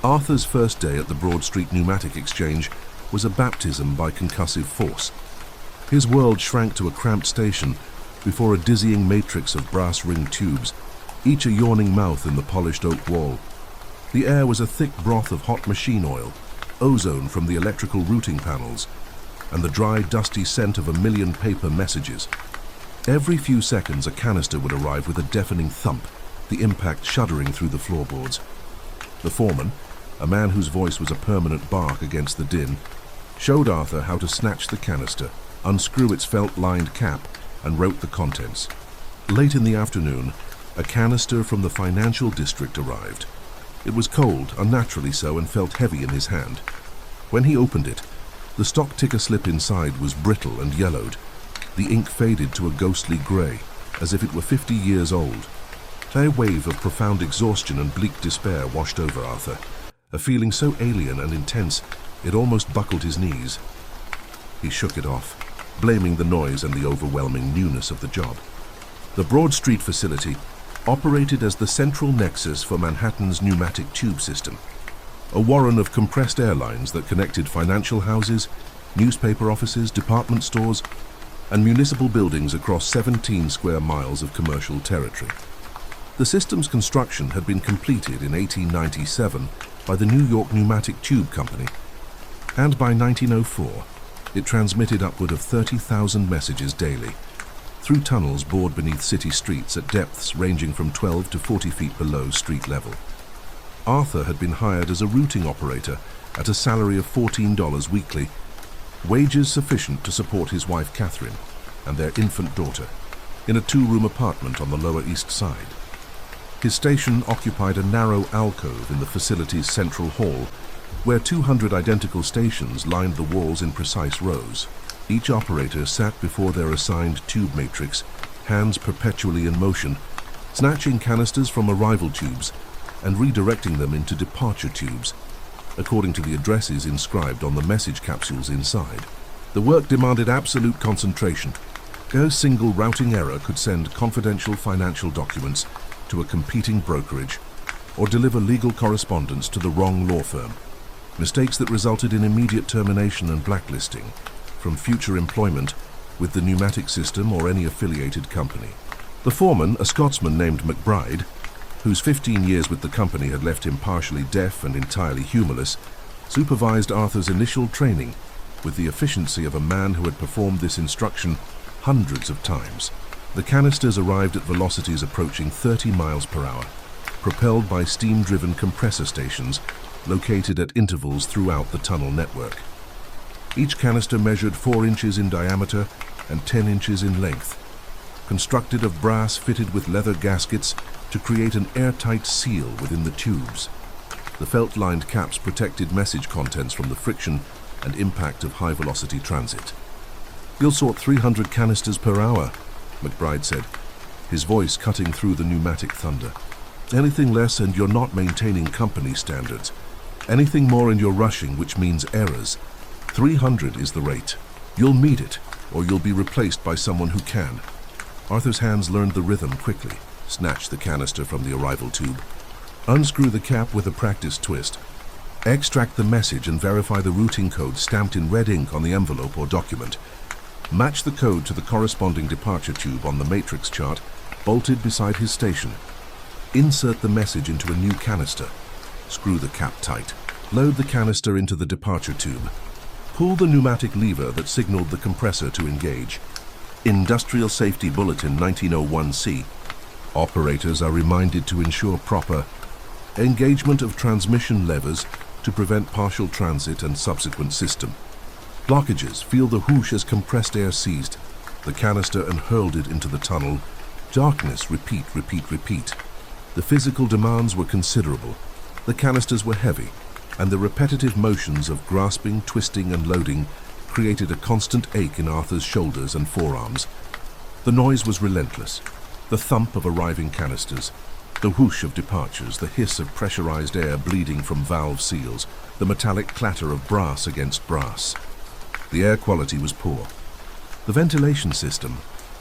Arthur's first day at the Broad Street Pneumatic Exchange was a baptism by concussive force. His world shrank to a cramped station before a dizzying matrix of brass-ringed tubes, each a yawning mouth in the polished oak wall. The air was a thick broth of hot machine oil, ozone from the electrical routing panels, and the dry, dusty scent of a million paper messages. Every few seconds a canister would arrive with a deafening thump, the impact shuddering through the floorboards. The foreman, a man whose voice was a permanent bark against the din, showed Arthur how to snatch the canister, unscrew its felt-lined cap, and wrote the contents. Late in the afternoon, a canister from the financial district arrived. It was cold, unnaturally so, and felt heavy in his hand. When he opened it, the stock ticker slip inside was brittle and yellowed. The ink faded to a ghostly grey, as if it were 50 years old. A wave of profound exhaustion and bleak despair washed over Arthur, a feeling so alien and intense it almost buckled his knees. He shook it off, blaming the noise and the overwhelming newness of the job. The Broad Street facility operated as the central nexus for Manhattan's pneumatic tube system, a warren of compressed air lines that connected financial houses, newspaper offices, department stores, and municipal buildings across 17 square miles of commercial territory. The system's construction had been completed in 1897 by the New York Pneumatic Tube Company, and by 1904 it transmitted upward of 30,000 messages daily, through tunnels bored beneath city streets at depths ranging from 12 to 40 feet below street level. Arthur had been hired as a routing operator at a salary of $14 weekly, wages sufficient to support his wife Catherine and their infant daughter, in a two-room apartment on the Lower East Side. His station occupied a narrow alcove in the facility's central hall, where 200 identical stations lined the walls in precise rows. Each operator sat before their assigned tube matrix, hands perpetually in motion, snatching canisters from arrival tubes and redirecting them into departure tubes, according to the addresses inscribed on the message capsules inside. The work demanded absolute concentration. A single routing error could send confidential financial documents to a competing brokerage or deliver legal correspondence to the wrong law firm, mistakes that resulted in immediate termination and blacklisting from future employment with the pneumatic system or any affiliated company. The foreman, a Scotsman named McBride, whose 15 years with the company had left him partially deaf and entirely humorless, supervised Arthur's initial training with the efficiency of a man who had performed this instruction hundreds of times. The canisters arrived at velocities approaching 30 miles per hour, propelled by steam-driven compressor stations located at intervals throughout the tunnel network. Each canister measured 4 inches in diameter and 10 inches in length, constructed of brass fitted with leather gaskets to create an airtight seal within the tubes. The felt-lined caps protected message contents from the friction and impact of high-velocity transit. "You'll sort 300 canisters per hour," McBride said, his voice cutting through the pneumatic thunder. "Anything less and you're not maintaining company standards. Anything more and you're rushing, which means errors. 300 is the rate. You'll meet it, or you'll be replaced by someone who can." Arthur's hands learned the rhythm quickly, snatched the canister from the arrival tube, unscrew the cap with a practice twist, extract the message and verify the routing code stamped in red ink on the envelope or document, match the code to the corresponding departure tube on the matrix chart bolted beside his station, insert the message into a new canister, screw the cap tight, load the canister into the departure tube, pull the pneumatic lever that signaled the compressor to engage. Industrial Safety Bulletin 1901C. Operators are reminded to ensure proper engagement of transmission levers to prevent partial transit and subsequent system. Blockages. Feel the whoosh as compressed air seized the canister and hurled it into the tunnel. Darkness. Repeat, repeat, repeat. The physical demands were considerable. The canisters were heavy, and the repetitive motions of grasping, twisting, and loading created a constant ache in Arthur's shoulders and forearms. The noise was relentless. The thump of arriving canisters, the whoosh of departures, the hiss of pressurized air bleeding from valve seals, the metallic clatter of brass against brass. The air quality was poor. The ventilation system,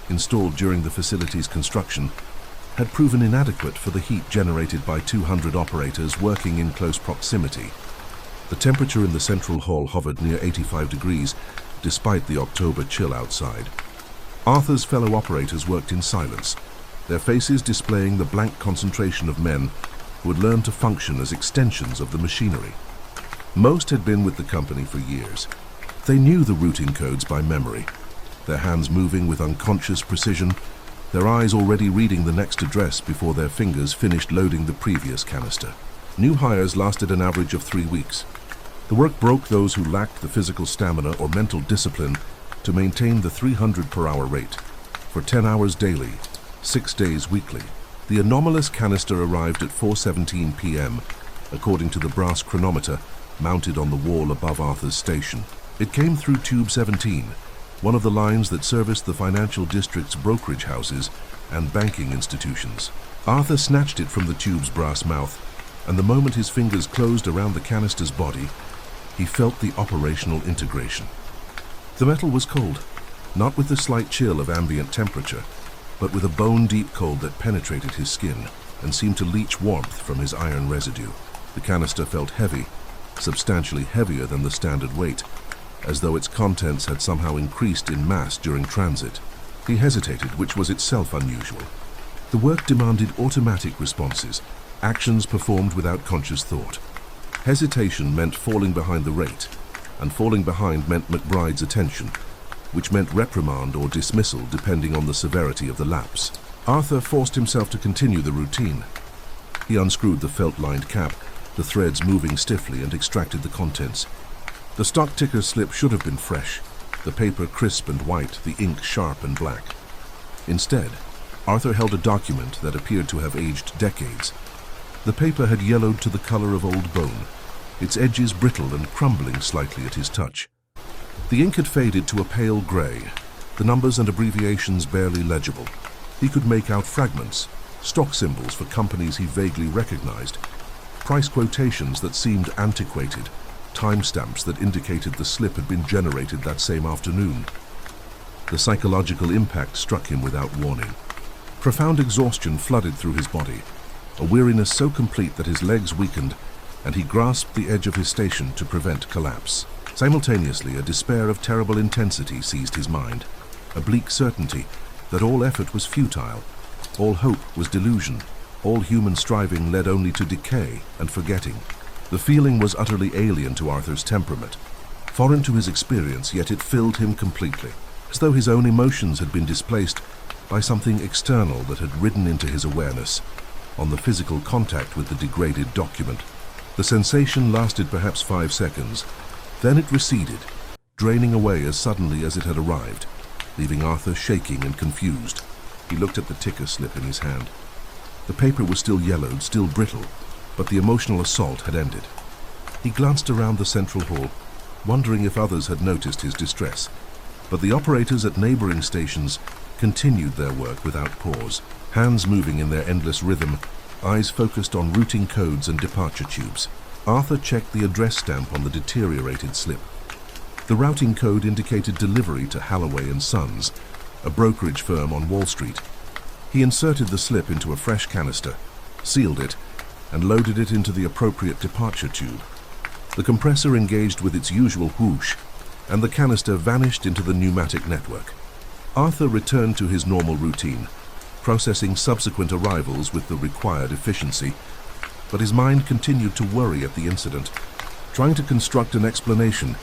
installed during the facility's construction, had proven inadequate for the heat generated by 200 operators working in close proximity. The temperature in the central hall hovered near 85 degrees, despite the October chill outside. Arthur's fellow operators worked in silence, their faces displaying the blank concentration of men who had learned to function as extensions of the machinery. Most had been with the company for years. They knew the routing codes by memory, their hands moving with unconscious precision, their eyes already reading the next address before their fingers finished loading the previous canister. New hires lasted an average of 3 weeks. The work broke those who lacked the physical stamina or mental discipline to maintain the 300 per hour rate. For 10 hours daily, 6 days weekly. The anomalous canister arrived at 4:17 p.m., according to the brass chronometer mounted on the wall above Arthur's station. It came through Tube 17, one of the lines that serviced the financial district's brokerage houses and banking institutions. Arthur snatched it from the tube's brass mouth, and the moment his fingers closed around the canister's body, he felt the operational integration. The metal was cold, not with the slight chill of ambient temperature, but with a bone-deep cold that penetrated his skin and seemed to leach warmth from his iron residue. The canister felt heavy, substantially heavier than the standard weight, as though its contents had somehow increased in mass during transit. He hesitated, which was itself unusual. The work demanded automatic responses, actions performed without conscious thought. Hesitation meant falling behind the rate, and falling behind meant McBride's attention, which meant reprimand or dismissal depending on the severity of the lapse. Arthur forced himself to continue the routine. He unscrewed the felt-lined cap, the threads moving stiffly, and extracted the contents. The stock ticker slip should have been fresh, the paper crisp and white, the ink sharp and black. Instead, Arthur held a document that appeared to have aged decades. The paper had yellowed to the color of old bone, its edges brittle and crumbling slightly at his touch. The ink had faded to a pale gray, the numbers and abbreviations barely legible. He could make out fragments, stock symbols for companies he vaguely recognized, price quotations that seemed antiquated, timestamps that indicated the slip had been generated that same afternoon. The psychological impact struck him without warning. Profound exhaustion flooded through his body, a weariness so complete that his legs weakened, and he grasped the edge of his station to prevent collapse. Simultaneously, a despair of terrible intensity seized his mind, a bleak certainty that all effort was futile, all hope was delusion, all human striving led only to decay and forgetting. The feeling was utterly alien to Arthur's temperament, foreign to his experience, yet it filled him completely, as though his own emotions had been displaced by something external that had ridden into his awareness, on the physical contact with the degraded document. The sensation lasted perhaps 5 seconds, then it receded, draining away as suddenly as it had arrived, leaving Arthur shaking and confused. He looked at the ticker slip in his hand. The paper was still yellowed, still brittle, but the emotional assault had ended. He glanced around the central hall, wondering if others had noticed his distress, but the operators at neighboring stations continued their work without pause, hands moving in their endless rhythm, eyes focused on routing codes and departure tubes. Arthur checked the address stamp on the deteriorated slip. The routing code indicated delivery to Halloway & Sons, a brokerage firm on Wall Street. He inserted the slip into a fresh canister, sealed it, and loaded it into the appropriate departure tube. The compressor engaged with its usual whoosh, and the canister vanished into the pneumatic network. Arthur returned to his normal routine, processing subsequent arrivals with the required efficiency, but his mind continued to worry at the incident, trying to construct an explanation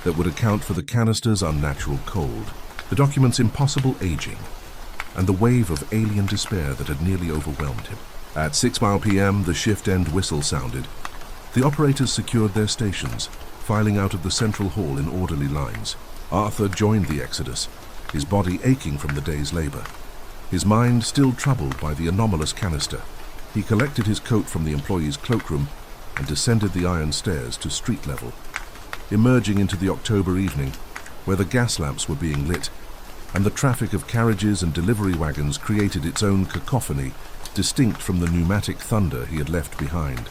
that would account for the canister's unnatural cold, the document's impossible aging, and the wave of alien despair that had nearly overwhelmed him. At 6 p.m., the shift-end whistle sounded. The operators secured their stations, filing out of the central hall in orderly lines. Arthur joined the exodus, his body aching from the day's labor, his mind still troubled by the anomalous canister. He collected his coat from the employee's cloakroom and descended the iron stairs to street level, emerging into the October evening, where the gas lamps were being lit, and the traffic of carriages and delivery wagons created its own cacophony, distinct from the pneumatic thunder he had left behind.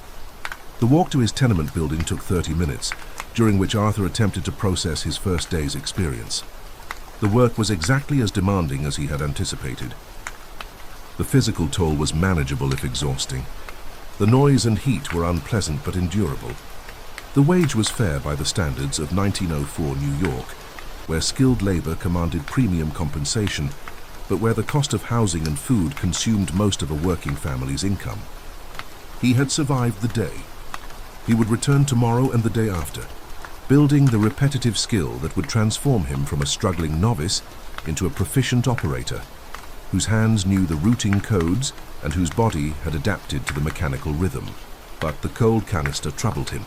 The walk to his tenement building took 30 minutes, during which Arthur attempted to process his first day's experience. The work was exactly as demanding as he had anticipated. The physical toll was manageable if exhausting. The noise and heat were unpleasant but endurable. The wage was fair by the standards of 1904 New York, where skilled labor commanded premium compensation, but where the cost of housing and food consumed most of a working family's income. He had survived the day. He would return tomorrow and the day after, building the repetitive skill that would transform him from a struggling novice into a proficient operator, whose hands knew the routing codes and whose body had adapted to the mechanical rhythm. But the cold canister troubled him.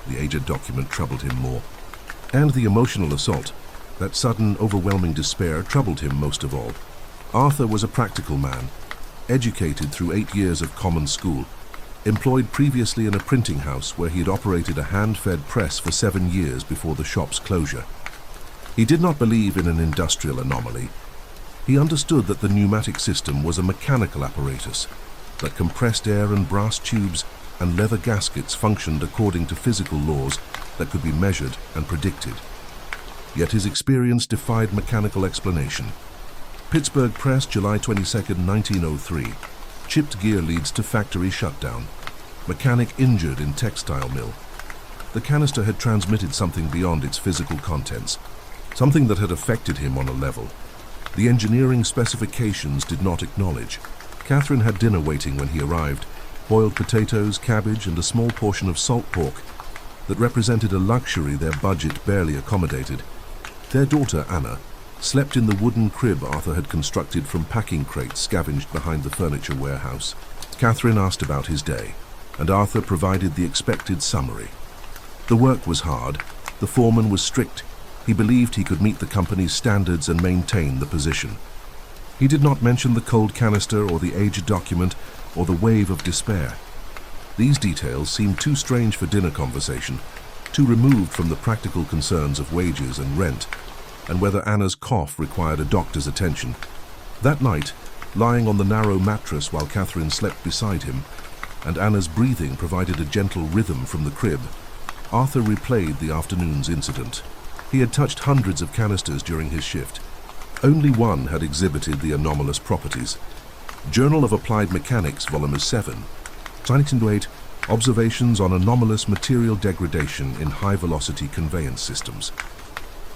The aged document troubled him more. And the emotional assault, that sudden, overwhelming despair, troubled him most of all. Arthur was a practical man, educated through 8 years of common school, employed previously in a printing house where he had operated a hand-fed press for 7 years before the shop's closure. He did not believe in an industrial anomaly. He understood that the pneumatic system was a mechanical apparatus, that compressed air and brass tubes and leather gaskets functioned according to physical laws that could be measured and predicted. Yet his experience defied mechanical explanation. Pittsburgh Press, July 22, 1903. Chipped gear leads to factory shutdown. Mechanic injured in textile mill. The canister had transmitted something beyond its physical contents, something that had affected him on a level the engineering specifications did not acknowledge. Catherine had dinner waiting when he arrived, boiled potatoes, cabbage, and a small portion of salt pork that represented a luxury their budget barely accommodated. Their daughter, Anna, slept in the wooden crib Arthur had constructed from packing crates scavenged behind the furniture warehouse. Catherine asked about his day, and Arthur provided the expected summary. The work was hard, the foreman was strict. He believed he could meet the company's standards and maintain the position. He did not mention the cold canister or the aged document or the wave of despair. These details seemed too strange for dinner conversation, too removed from the practical concerns of wages and rent, and whether Anna's cough required a doctor's attention. That night, lying on the narrow mattress while Catherine slept beside him, and Anna's breathing provided a gentle rhythm from the crib, Arthur replayed the afternoon's incident. He had touched hundreds of canisters during his shift. Only one had exhibited the anomalous properties. Journal of Applied Mechanics, Volume 7, 1908, Observations on Anomalous Material Degradation in High-Velocity Conveyance Systems.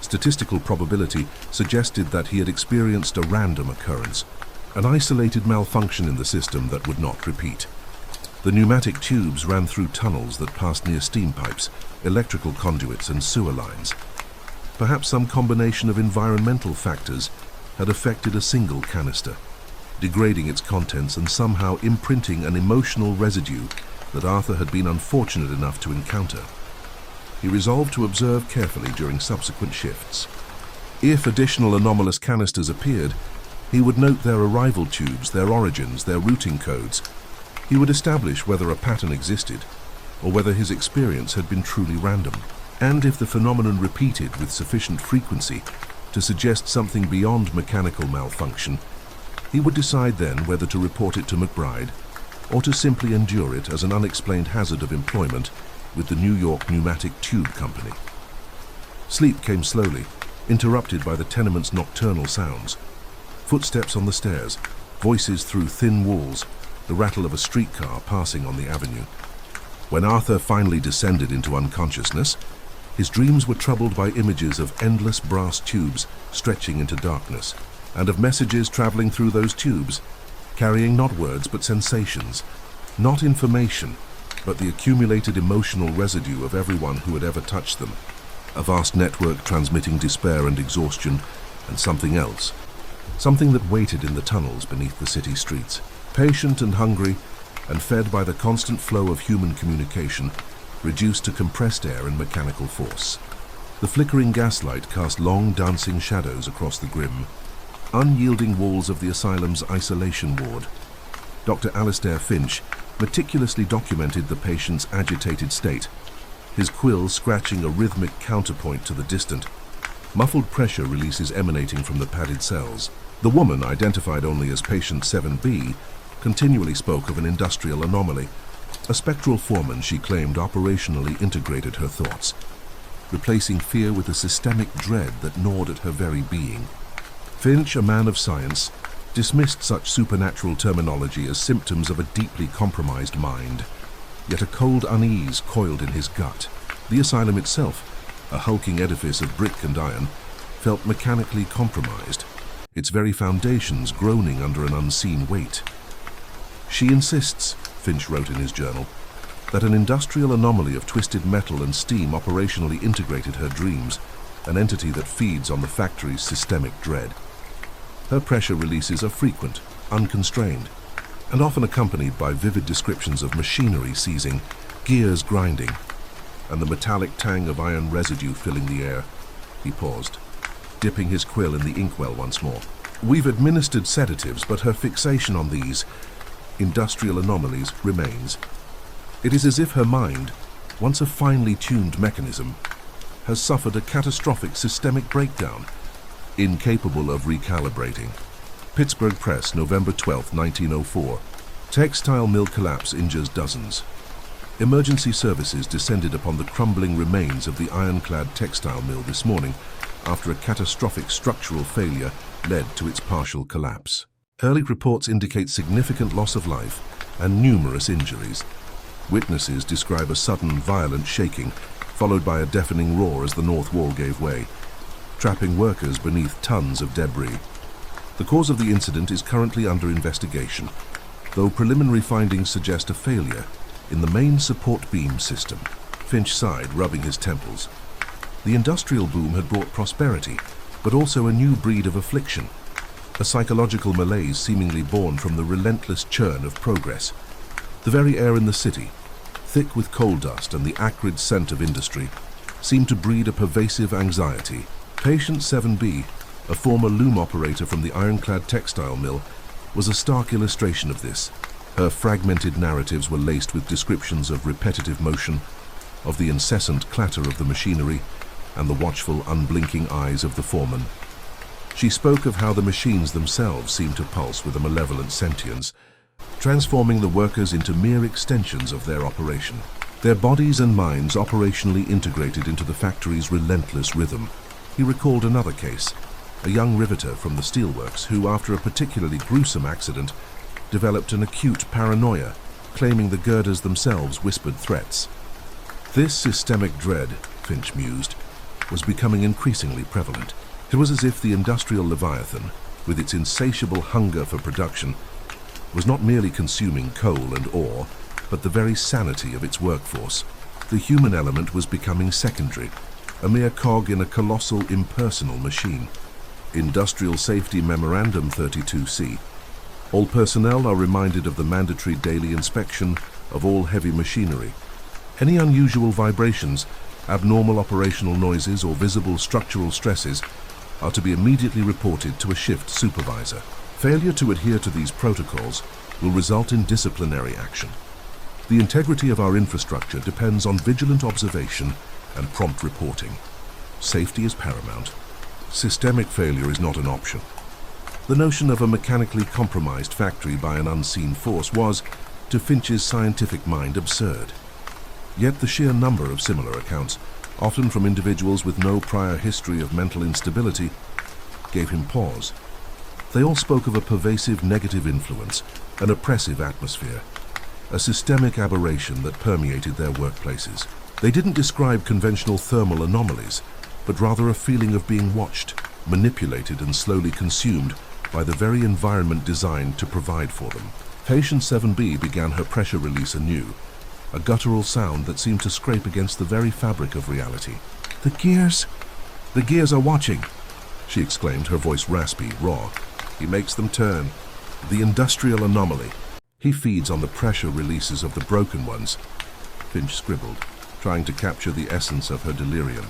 Statistical probability suggested that he had experienced a random occurrence, an isolated malfunction in the system that would not repeat. The pneumatic tubes ran through tunnels that passed near steam pipes, electrical conduits, and sewer lines. Perhaps some combination of environmental factors had affected a single canister, degrading its contents and somehow imprinting an emotional residue that Arthur had been unfortunate enough to encounter. He resolved to observe carefully during subsequent shifts. If additional anomalous canisters appeared, he would note their arrival tubes, their origins, their routing codes. He would establish whether a pattern existed or whether his experience had been truly random. And if the phenomenon repeated with sufficient frequency to suggest something beyond mechanical malfunction, he would decide then whether to report it to McBride or to simply endure it as an unexplained hazard of employment with the New York Pneumatic Tube Company. Sleep came slowly, interrupted by the tenement's nocturnal sounds. Footsteps on the stairs, voices through thin walls, the rattle of a streetcar passing on the avenue. When Arthur finally descended into unconsciousness, his dreams were troubled by images of endless brass tubes stretching into darkness, and of messages traveling through those tubes, carrying not words but sensations, not information, but the accumulated emotional residue of everyone who had ever touched them. A vast network transmitting despair and exhaustion, and something else, something that waited in the tunnels beneath the city streets, patient and hungry, and fed by the constant flow of human communication, reduced to compressed air and mechanical force. The flickering gaslight cast long dancing shadows across the grim, unyielding walls of the asylum's isolation ward. Dr. Alistair Finch meticulously documented the patient's agitated state, his quill scratching a rhythmic counterpoint to the distant, muffled pressure releases emanating from the padded cells. The woman, identified only as patient 7B, continually spoke of an industrial anomaly. A spectral foreman, she claimed, operationally integrated her thoughts, replacing fear with a systemic dread that gnawed at her very being. Finch, a man of science, dismissed such supernatural terminology as symptoms of a deeply compromised mind. Yet a cold unease coiled in his gut. The asylum itself, a hulking edifice of brick and iron, felt mechanically compromised, its very foundations groaning under an unseen weight. "She insists," Finch wrote in his journal, "that an industrial anomaly of twisted metal and steam operationally integrated her dreams, an entity that feeds on the factory's systemic dread. Her pressure releases are frequent, unconstrained, and often accompanied by vivid descriptions of machinery seizing, gears grinding, and the metallic tang of iron residue filling the air." He paused, dipping his quill in the inkwell once more. "We've administered sedatives, but her fixation on these industrial anomalies remains. It is as if her mind, once a finely tuned mechanism, has suffered a catastrophic systemic breakdown, incapable of recalibrating." Pittsburgh Press, November 12, 1904. Textile mill collapse injures dozens. Emergency services descended upon the crumbling remains of the ironclad textile mill this morning after a catastrophic structural failure led to its partial collapse. Early reports indicate significant loss of life and numerous injuries. Witnesses describe a sudden, violent shaking, followed by a deafening roar as the north wall gave way, trapping workers beneath tons of debris. The cause of the incident is currently under investigation, though preliminary findings suggest a failure in the main support beam system. Finch sighed, rubbing his temples. The industrial boom had brought prosperity, but also a new breed of affliction, a psychological malaise seemingly born from the relentless churn of progress. The very air in the city, thick with coal dust and the acrid scent of industry, seemed to breed a pervasive anxiety. Patient 7B, a former loom operator from the ironclad textile mill, was a stark illustration of this. Her fragmented narratives were laced with descriptions of repetitive motion, of the incessant clatter of the machinery, and the watchful, unblinking eyes of the foreman. She spoke of how the machines themselves seemed to pulse with a malevolent sentience, transforming the workers into mere extensions of their operation, their bodies and minds operationally integrated into the factory's relentless rhythm. He recalled another case, a young riveter from the steelworks who, after a particularly gruesome accident, developed an acute paranoia, claiming the girders themselves whispered threats. This systemic dread, Finch mused, was becoming increasingly prevalent. It was as if the industrial leviathan, with its insatiable hunger for production, was not merely consuming coal and ore, but the very sanity of its workforce. The human element was becoming secondary, a mere cog in a colossal impersonal machine. Industrial Safety Memorandum 32C. All personnel are reminded of the mandatory daily inspection of all heavy machinery. Any unusual vibrations, abnormal operational noises, or visible structural stresses are to be immediately reported to a shift supervisor. Failure to adhere to these protocols will result in disciplinary action. The integrity of our infrastructure depends on vigilant observation and prompt reporting. Safety is paramount. Systemic failure is not an option. The notion of a mechanically compromised factory by an unseen force was, to Finch's scientific mind, absurd. Yet the sheer number of similar accounts, often from individuals with no prior history of mental instability, gave him pause. They all spoke of a pervasive negative influence, an oppressive atmosphere, a systemic aberration that permeated their workplaces. They didn't describe conventional thermal anomalies, but rather a feeling of being watched, manipulated and slowly consumed by the very environment designed to provide for them. Patient 7B began her pressure release anew, a guttural sound that seemed to scrape against the very fabric of reality. The gears are watching," she exclaimed, her voice raspy, raw. "He makes them turn. The industrial anomaly. He feeds on the pressure releases of the broken ones," Finch scribbled, trying to capture the essence of her delirium.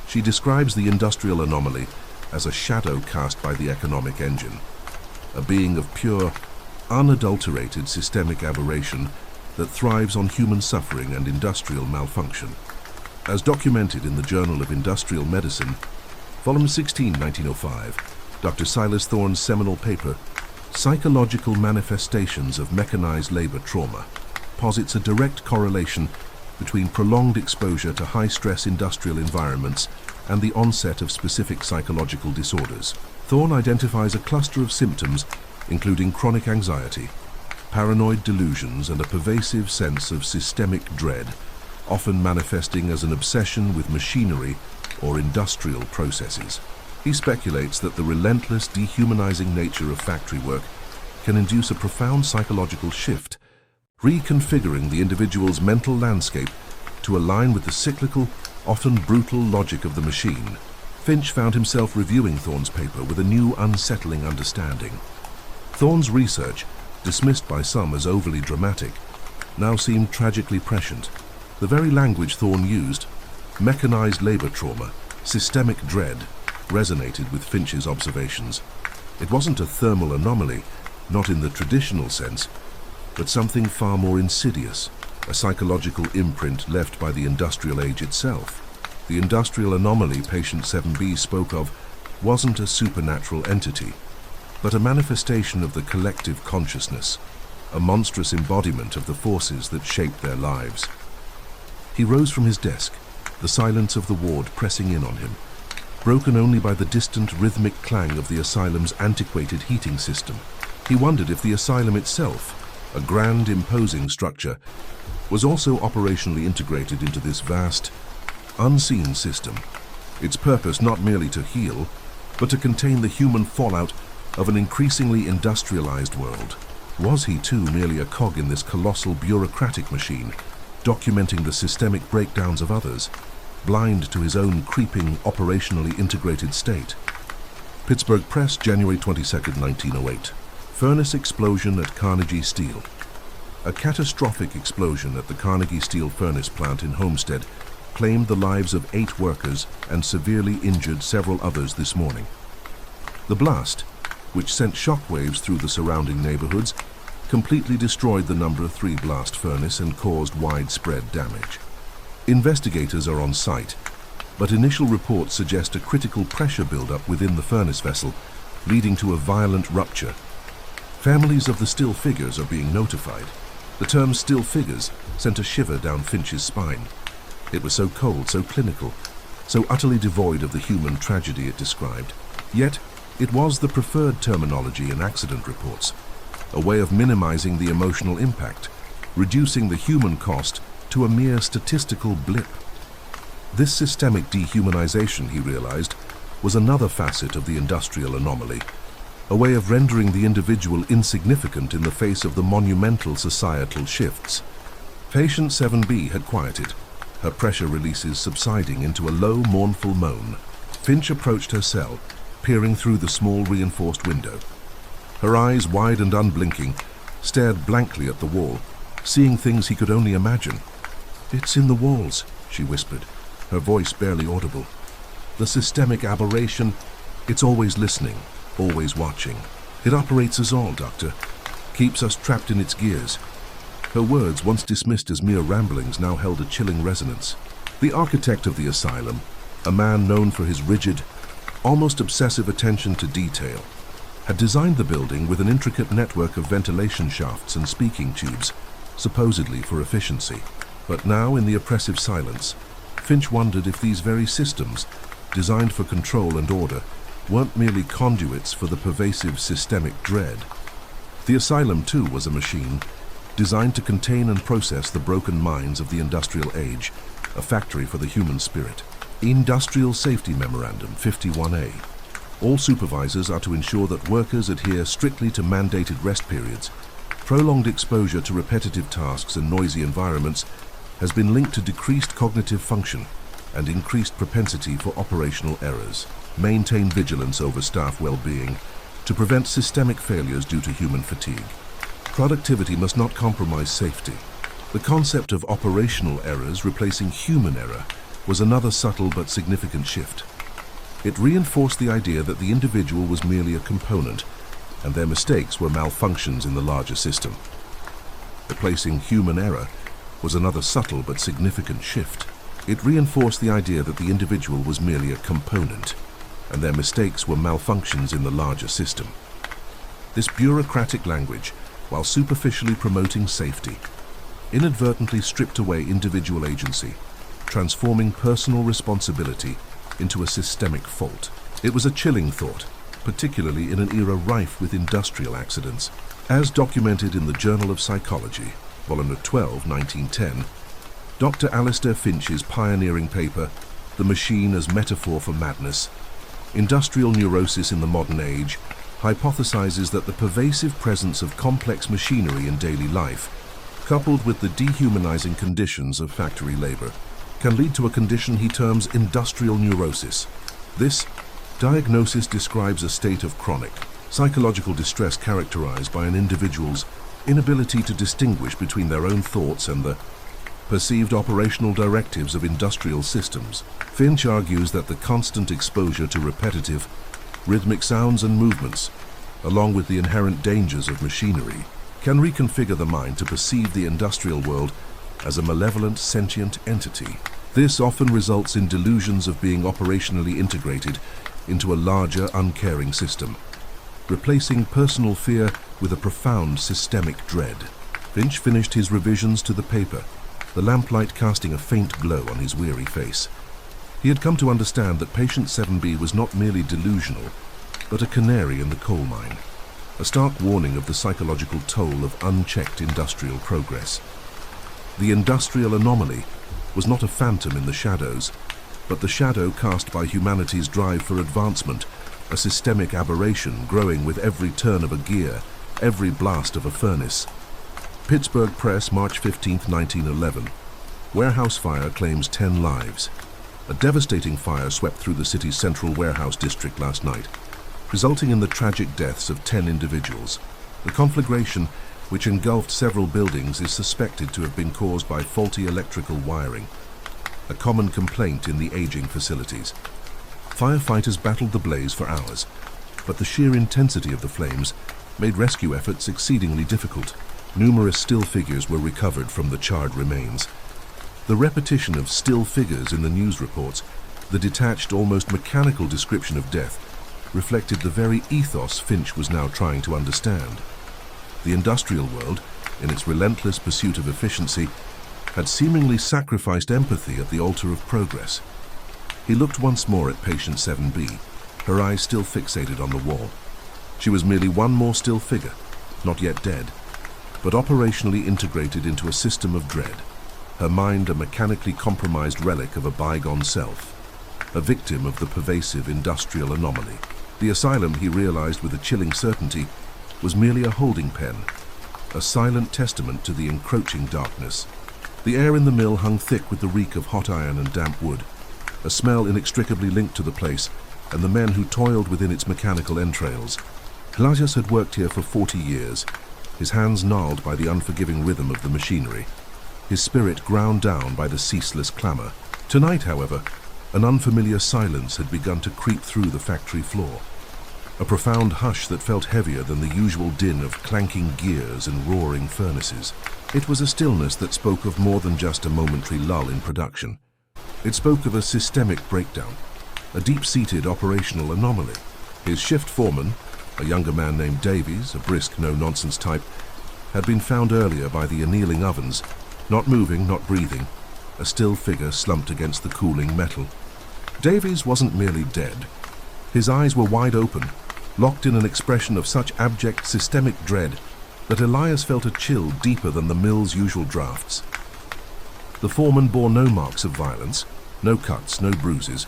She describes the industrial anomaly as a shadow cast by the economic engine, a being of pure, unadulterated systemic aberration that thrives on human suffering and industrial malfunction. As documented in the Journal of Industrial Medicine, Volume 16, 1905, Dr. Silas Thorne's seminal paper, Psychological Manifestations of Mechanized Labor Trauma, posits a direct correlation between prolonged exposure to high-stress industrial environments and the onset of specific psychological disorders. Thorne identifies a cluster of symptoms including chronic anxiety, paranoid delusions, and a pervasive sense of systemic dread, often manifesting as an obsession with machinery or industrial processes. He speculates that the relentless, dehumanizing nature of factory work can induce a profound psychological shift, reconfiguring the individual's mental landscape to align with the cyclical, often brutal logic of the machine. Finch found himself reviewing Thorne's paper with a new, unsettling understanding. Thorne's research, dismissed by some as overly dramatic, now seemed tragically prescient. The very language Thorne used, mechanized labor trauma, systemic dread, resonated with Finch's observations. It wasn't a thermal anomaly, not in the traditional sense, but something far more insidious, a psychological imprint left by the industrial age itself. The industrial anomaly patient 7B spoke of wasn't a supernatural entity, but a manifestation of the collective consciousness, a monstrous embodiment of the forces that shaped their lives. He rose from his desk, the silence of the ward pressing in on him, broken only by the distant rhythmic clang of the asylum's antiquated heating system. He wondered if the asylum itself, a grand, imposing structure, was also operationally integrated into this vast, unseen system, its purpose not merely to heal, but to contain the human fallout of an increasingly industrialized world. Was he too merely a cog in this colossal bureaucratic machine, documenting the systemic breakdowns of others, blind to his own creeping, operationally integrated state? Pittsburgh Press, January 22, 1908. Furnace explosion at Carnegie Steel. A catastrophic explosion at the Carnegie Steel furnace plant in Homestead claimed the lives of 8 workers and severely injured several others this morning. The blast, which sent shockwaves through the surrounding neighborhoods, completely destroyed the number 3 blast furnace and caused widespread damage. Investigators are on site, but initial reports suggest a critical pressure buildup within the furnace vessel, leading to a violent rupture. Families of the still figures are being notified. The term still figures sent a shiver down Finch's spine. It was so cold, so clinical, so utterly devoid of the human tragedy it described. Yet, it was the preferred terminology in accident reports, a way of minimizing the emotional impact, reducing the human cost to a mere statistical blip. This systemic dehumanization, he realized, was another facet of the industrial anomaly, a way of rendering the individual insignificant in the face of the monumental societal shifts. Patient 7B had quieted, her pressure releases subsiding into a low, mournful moan. Finch approached her cell, peering through the small reinforced window. Her eyes, wide and unblinking, stared blankly at the wall, seeing things he could only imagine. "It's in the walls," she whispered, her voice barely audible. "The systemic aberration, it's always listening, always watching. It operates us all, Doctor, keeps us trapped in its gears." Her words, once dismissed as mere ramblings, now held a chilling resonance. The architect of the asylum, a man known for his rigid, almost obsessive attention to detail, had designed the building with an intricate network of ventilation shafts and speaking tubes, supposedly for efficiency. But now, in the oppressive silence, Finch wondered if these very systems, designed for control and order, weren't merely conduits for the pervasive systemic dread. The asylum, too, was a machine designed to contain and process the broken minds of the industrial age, a factory for the human spirit. Industrial Safety Memorandum 51A. All supervisors are to ensure that workers adhere strictly to mandated rest periods. Prolonged exposure to repetitive tasks and noisy environments has been linked to decreased cognitive function and increased propensity for operational errors. Maintain vigilance over staff well-being to prevent systemic failures due to human fatigue. Productivity must not compromise safety. The concept of operational errors replacing human error was another subtle but significant shift. It reinforced the idea that the individual was merely a component, and their mistakes were malfunctions in the larger system. Replacing human error was another subtle but significant shift. It reinforced the idea that the individual was merely a component, and their mistakes were malfunctions in the larger system. This bureaucratic language, while superficially promoting safety, inadvertently stripped away individual agency, transforming personal responsibility into a systemic fault. It was a chilling thought, particularly in an era rife with industrial accidents. As documented in the Journal of Psychology, Volume 12, 1910, Dr. Alistair Finch's pioneering paper, The Machine as Metaphor for Madness, Industrial Neurosis in the Modern Age, hypothesizes that the pervasive presence of complex machinery in daily life, coupled with the dehumanizing conditions of factory labor, can lead to a condition he terms industrial neurosis. This diagnosis describes a state of chronic, psychological distress characterized by an individual's inability to distinguish between their own thoughts and the perceived operational directives of industrial systems. Finch argues that the constant exposure to repetitive, rhythmic sounds and movements, along with the inherent dangers of machinery, can reconfigure the mind to perceive the industrial world as a malevolent, sentient entity. This often results in delusions of being operationally integrated into a larger, uncaring system, replacing personal fear with a profound systemic dread. Finch finished his revisions to the paper, the lamplight casting a faint glow on his weary face. He had come to understand that patient 7B was not merely delusional, but a canary in the coal mine, a stark warning of the psychological toll of unchecked industrial progress. The industrial anomaly was not a phantom in the shadows, but the shadow cast by humanity's drive for advancement, a systemic aberration growing with every turn of a gear, every blast of a furnace. Pittsburgh Press, March 15, 1911. Warehouse fire claims 10 lives. A devastating fire swept through the city's central warehouse district last night, resulting in the tragic deaths of 10 individuals. The conflagration, which engulfed several buildings, is suspected to have been caused by faulty electrical wiring, a common complaint in the aging facilities. Firefighters battled the blaze for hours, but the sheer intensity of the flames made rescue efforts exceedingly difficult. Numerous still figures were recovered from the charred remains. The repetition of still figures in the news reports, the detached, almost mechanical description of death, reflected the very ethos Finch was now trying to understand. The industrial world, in its relentless pursuit of efficiency, had seemingly sacrificed empathy at the altar of progress. He looked once more at patient 7B, her eyes still fixated on the wall. She was merely one more still figure, not yet dead, but operationally integrated into a system of dread, her mind a mechanically compromised relic of a bygone self, a victim of the pervasive industrial anomaly. The asylum, he realized with a chilling certainty, was merely a holding pen, a silent testament to the encroaching darkness. The air in the mill hung thick with the reek of hot iron and damp wood, a smell inextricably linked to the place and the men who toiled within its mechanical entrails. Glasius had worked here for 40 years, his hands gnarled by the unforgiving rhythm of the machinery, his spirit ground down by the ceaseless clamor. Tonight, however, an unfamiliar silence had begun to creep through the factory floor, a profound hush that felt heavier than the usual din of clanking gears and roaring furnaces. It was a stillness that spoke of more than just a momentary lull in production. It spoke of a systemic breakdown, a deep-seated operational anomaly. His shift foreman, a younger man named Davies, a brisk, no-nonsense type, had been found earlier by the annealing ovens, not moving, not breathing, a still figure slumped against the cooling metal. Davies wasn't merely dead. His eyes were wide open, locked in an expression of such abject systemic dread that Elias felt a chill deeper than the mill's usual drafts. The foreman bore no marks of violence, no cuts, no bruises,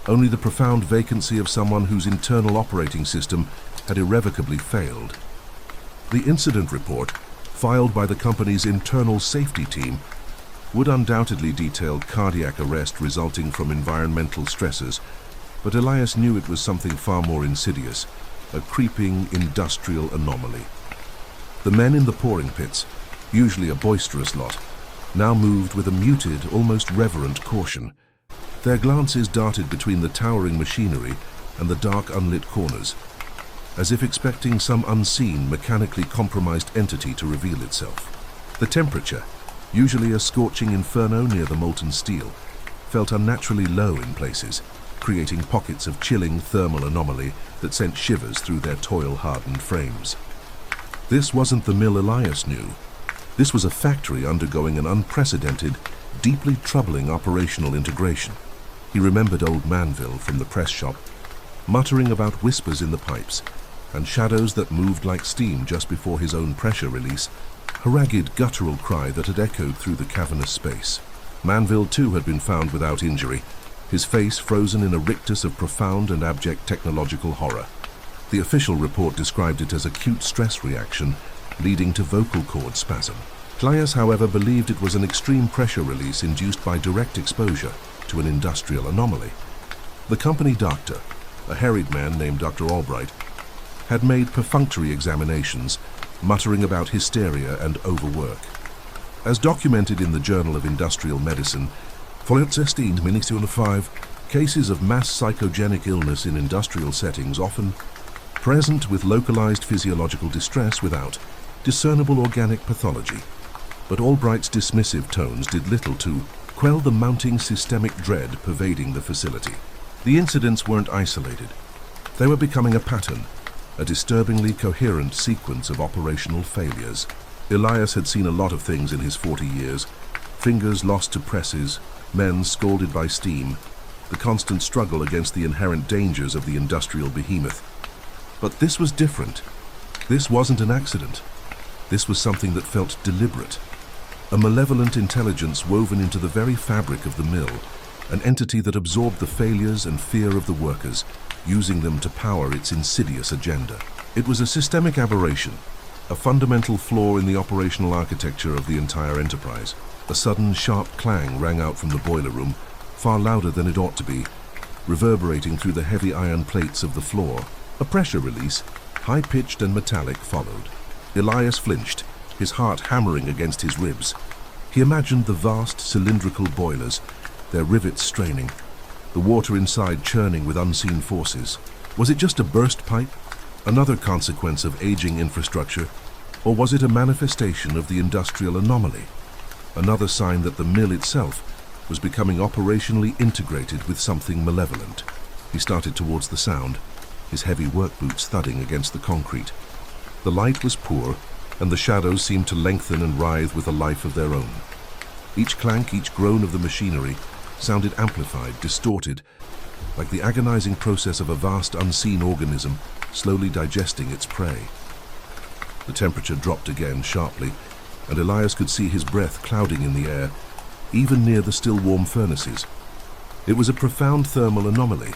only the profound vacancy of someone whose internal operating system had irrevocably failed. The incident report, filed by the company's internal safety team, would undoubtedly detail cardiac arrest resulting from environmental stressors, but Elias knew it was something far more insidious, a creeping industrial anomaly. The men in the pouring pits, usually a boisterous lot, now moved with a muted, almost reverent caution. Their glances darted between the towering machinery and the dark, unlit corners, as if expecting some unseen, mechanically compromised entity to reveal itself. The temperature, usually a scorching inferno near the molten steel, felt unnaturally low in places, creating pockets of chilling thermal anomaly that sent shivers through their toil-hardened frames. This wasn't the mill Elias knew. This was a factory undergoing an unprecedented, deeply troubling operational integration. He remembered old Manville from the press shop, muttering about whispers in the pipes and shadows that moved like steam just before his own pressure release, a ragged, guttural cry that had echoed through the cavernous space. Manville, too, had been found without injury, his face frozen in a rictus of profound and abject technological horror. The official report described it as acute stress reaction leading to vocal cord spasm. Elias, however, believed it was an extreme pressure release induced by direct exposure to an industrial anomaly. The company doctor, a harried man named Dr. Albright, had made perfunctory examinations, muttering about hysteria and overwork. As documented in the Journal of Industrial Medicine, volume 16, Minute 5, cases of mass psychogenic illness in industrial settings often present with localized physiological distress without discernible organic pathology. But Albright's dismissive tones did little to quell the mounting systemic dread pervading the facility. The incidents weren't isolated. They were becoming a pattern, a disturbingly coherent sequence of operational failures. Elias had seen a lot of things in his 40 years. Fingers lost to presses, men scalded by steam, the constant struggle against the inherent dangers of the industrial behemoth. But this was different. This wasn't an accident. This was something that felt deliberate. A malevolent intelligence woven into the very fabric of the mill, an entity that absorbed the failures and fear of the workers, using them to power its insidious agenda. It was a systemic aberration, a fundamental flaw in the operational architecture of the entire enterprise. A sudden, sharp clang rang out from the boiler room, far louder than it ought to be, reverberating through the heavy iron plates of the floor. A pressure release, high-pitched and metallic, followed. Elias flinched, his heart hammering against his ribs. He imagined the vast cylindrical boilers, their rivets straining, the water inside churning with unseen forces. Was it just a burst pipe, another consequence of aging infrastructure, or was it a manifestation of the industrial anomaly, another sign that the mill itself was becoming operationally integrated with something malevolent? He started towards the sound, his heavy work boots thudding against the concrete. The light was poor, and the shadows seemed to lengthen and writhe with a life of their own. Each clank, each groan of the machinery sounded amplified, distorted, like the agonizing process of a vast unseen organism slowly digesting its prey. The temperature dropped again sharply, and Elias could see his breath clouding in the air, even near the still warm furnaces. It was a profound thermal anomaly,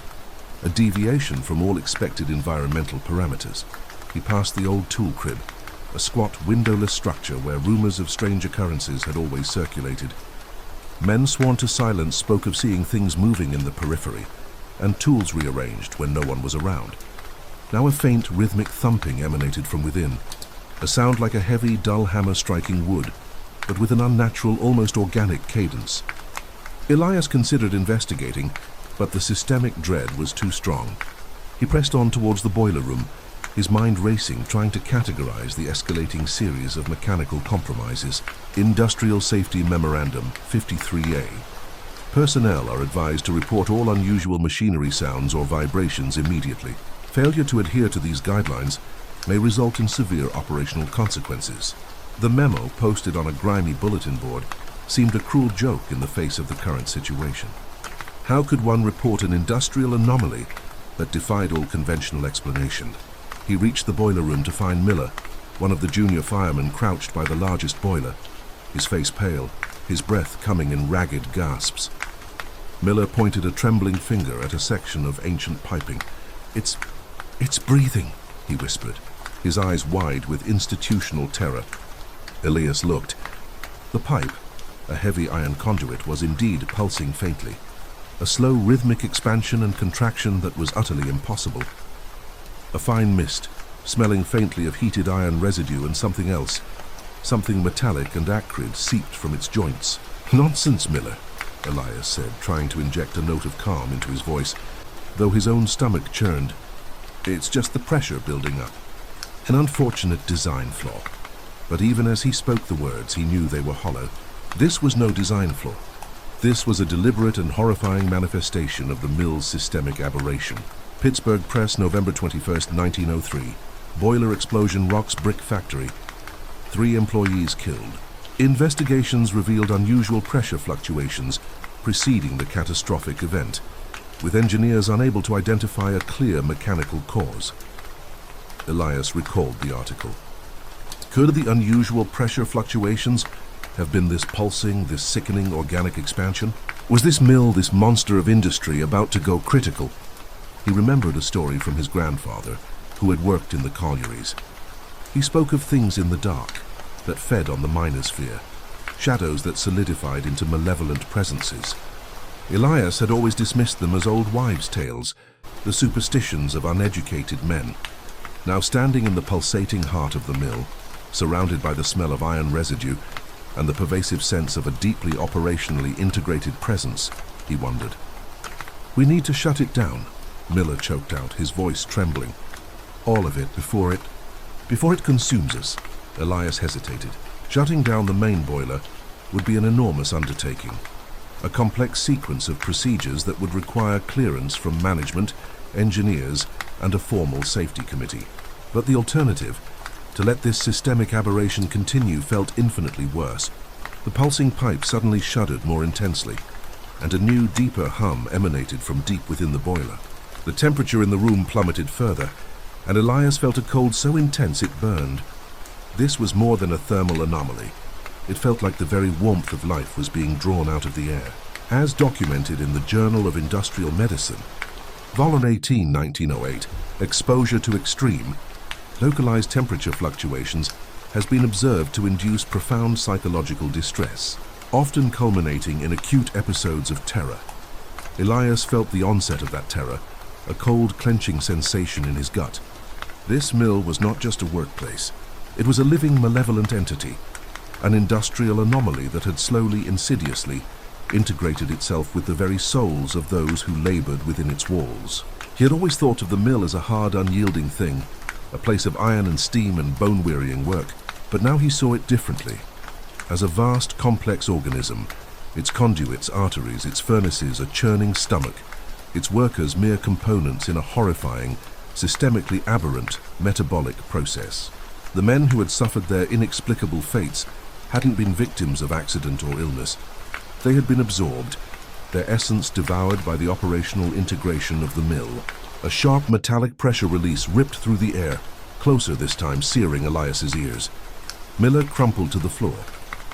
a deviation from all expected environmental parameters. He passed the old tool crib, a squat, windowless structure where rumors of strange occurrences had always circulated. Men sworn to silence spoke of seeing things moving in the periphery, and tools rearranged when no one was around. Now a faint, rhythmic thumping emanated from within, a sound like a heavy, dull hammer striking wood, but with an unnatural, almost organic cadence. Elias considered investigating, but the systemic dread was too strong. He pressed on towards the boiler room, his mind racing, trying to categorize the escalating series of mechanical compromises. Industrial Safety Memorandum 53A. Personnel are advised to report all unusual machinery sounds or vibrations immediately. Failure to adhere to these guidelines may result in severe operational consequences. The memo, posted on a grimy bulletin board, seemed a cruel joke in the face of the current situation. How could one report an industrial anomaly that defied all conventional explanation? He reached the boiler room to find Miller, one of the junior firemen, crouched by the largest boiler, his face pale, his breath coming in ragged gasps. Miller pointed a trembling finger at a section of ancient piping. It's breathing," he whispered, his eyes wide with institutional terror. Elias looked. The pipe, a heavy iron conduit, was indeed pulsing faintly, a slow rhythmic expansion and contraction that was utterly impossible. A fine mist, smelling faintly of heated iron residue and something else, something metallic and acrid, seeped from its joints. "Nonsense, Miller," Elias said, trying to inject a note of calm into his voice, though his own stomach churned. "It's just the pressure building up. An unfortunate design flaw." But even as he spoke the words, he knew they were hollow. This was no design flaw. This was a deliberate and horrifying manifestation of the mill's systemic aberration. Pittsburgh Press, November 21st, 1903. Boiler explosion rocks brick factory. 3 employees killed. Investigations revealed unusual pressure fluctuations preceding the catastrophic event. with engineers unable to identify a clear mechanical cause. Elias recalled the article. Could the unusual pressure fluctuations have been this pulsing, this sickening organic expansion? Was this mill, this monster of industry, about to go critical? He remembered a story from his grandfather, who had worked in the collieries. He spoke of things in the dark that fed on the minosphere, shadows that solidified into malevolent presences. Elias had always dismissed them as old wives' tales, the superstitions of uneducated men. Now standing in the pulsating heart of the mill, surrounded by the smell of iron residue and the pervasive sense of a deeply operationally integrated presence, he wondered. "We need to shut it down," Miller choked out, his voice trembling. "All of it before it consumes us." Elias hesitated. Shutting down the main boiler would be an enormous undertaking, a complex sequence of procedures that would require clearance from management, engineers, and a formal safety committee. But the alternative, to let this systemic aberration continue, felt infinitely worse. The pulsing pipe suddenly shuddered more intensely, and a new, deeper hum emanated from deep within the boiler. The temperature in the room plummeted further, and Elias felt a cold so intense it burned. This was more than a thermal anomaly. It felt like the very warmth of life was being drawn out of the air. As documented in the Journal of Industrial Medicine, Volume 18, 1908, Exposure to Extreme, localized temperature fluctuations has been observed to induce profound psychological distress, often culminating in acute episodes of terror. Elias felt the onset of that terror, a cold clenching sensation in his gut. This mill was not just a workplace. It was a living, malevolent entity, an industrial anomaly that had slowly, insidiously integrated itself with the very souls of those who labored within its walls. He had always thought of the mill as a hard, unyielding thing, a place of iron and steam and bone-wearying work, but now he saw it differently, as a vast, complex organism, its conduits, arteries, its furnaces, a churning stomach, its workers mere components in a horrifying, systemically aberrant metabolic process. The men who had suffered their inexplicable fates hadn't been victims of accident or illness. They had been absorbed, their essence devoured by the operational integration of the mill. A sharp metallic pressure release ripped through the air, closer this time, searing Elias's ears. Miller crumpled to the floor,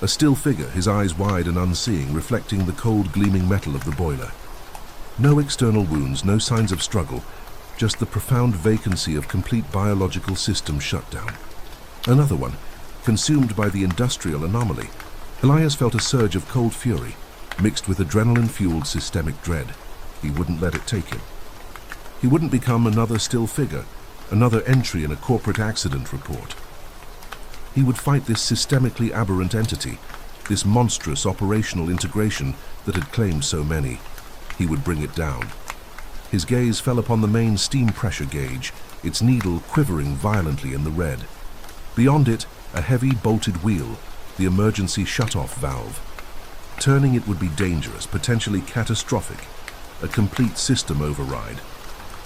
a still figure, his eyes wide and unseeing, reflecting the cold, gleaming metal of the boiler. No external wounds, no signs of struggle, just the profound vacancy of complete biological system shutdown. Another one, consumed by the industrial anomaly. Elias felt a surge of cold fury, mixed with adrenaline-fueled systemic dread. He wouldn't let it take him. He wouldn't become another still figure, another entry in a corporate accident report. He would fight this systemically aberrant entity, this monstrous operational integration that had claimed so many. He would bring it down. His gaze fell upon the main steam pressure gauge, its needle quivering violently in the red. Beyond it, a heavy bolted wheel, the emergency shut-off valve. Turning it would be dangerous, potentially catastrophic, a complete system override.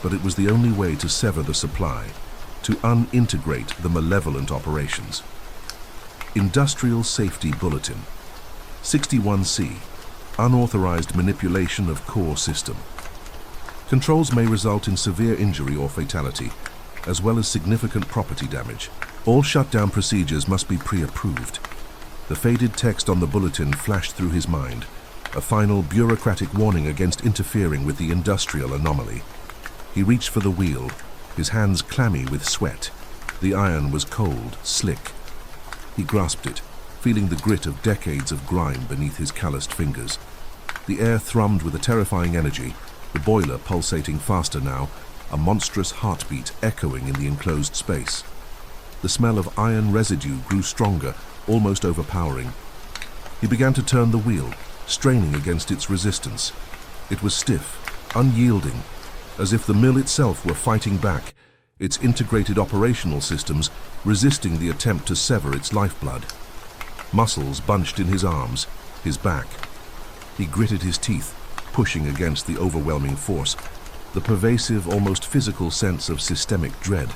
But it was the only way to sever the supply, to unintegrate the malevolent operations. Industrial Safety Bulletin 61C, Unauthorized Manipulation of Core System. Controls may result in severe injury or fatality, as well as significant property damage. All shutdown procedures must be pre-approved. The faded text on the bulletin flashed through his mind, a final bureaucratic warning against interfering with the industrial anomaly. He reached for the wheel, his hands clammy with sweat. The iron was cold, slick. He grasped it, feeling the grit of decades of grime beneath his calloused fingers. The air thrummed with a terrifying energy, the boiler pulsating faster now, a monstrous heartbeat echoing in the enclosed space. The smell of iron residue grew stronger, almost overpowering. He began to turn the wheel, straining against its resistance. It was stiff, unyielding, as if the mill itself were fighting back, its integrated operational systems resisting the attempt to sever its lifeblood. Muscles bunched in his arms, his back. He gritted his teeth, pushing against the overwhelming force, the pervasive, almost physical sense of systemic dread.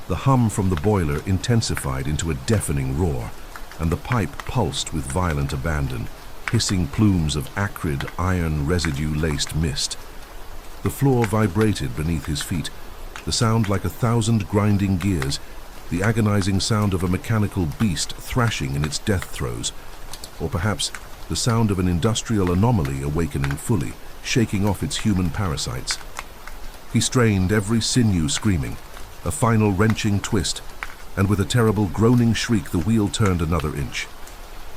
The hum from the boiler intensified into a deafening roar, and the pipe pulsed with violent abandon, hissing plumes of acrid, iron residue-laced mist. The floor vibrated beneath his feet, the sound like 1,000 grinding gears, the agonizing sound of a mechanical beast thrashing in its death throes, or perhaps the sound of an industrial anomaly awakening fully, shaking off its human parasites. He strained every sinew, screaming, a final wrenching twist, and with a terrible groaning shriek the wheel turned another inch.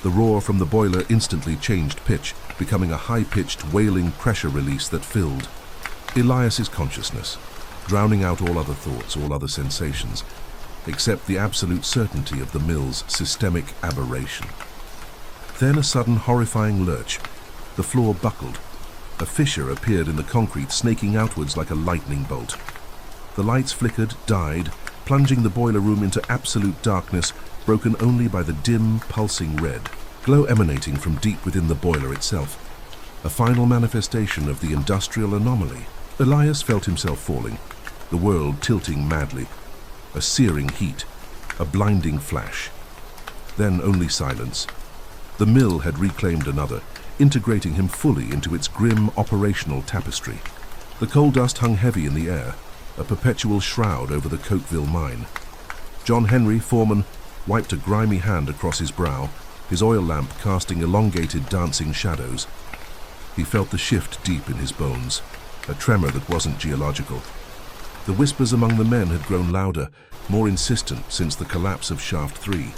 The roar from the boiler instantly changed pitch, becoming a high-pitched, wailing pressure release that filled Elias's consciousness, drowning out all other thoughts, all other sensations, except the absolute certainty of the mill's systemic aberration. Then a sudden horrifying lurch. The floor buckled. A fissure appeared in the concrete, snaking outwards like a lightning bolt. The lights flickered, died, plunging the boiler room into absolute darkness, broken only by the dim, pulsing red, glow emanating from deep within the boiler itself. A final manifestation of the industrial anomaly. Elias felt himself falling, the world tilting madly. A searing heat, a blinding flash. Then only silence. The mill had reclaimed another, integrating him fully into its grim operational tapestry. The coal dust hung heavy in the air, a perpetual shroud over the Cokeville mine. John Henry, foreman, wiped a grimy hand across his brow, his oil lamp casting elongated, dancing shadows. He felt the shift deep in his bones, a tremor that wasn't geological. The whispers among the men had grown louder, more insistent since the collapse of Shaft 3.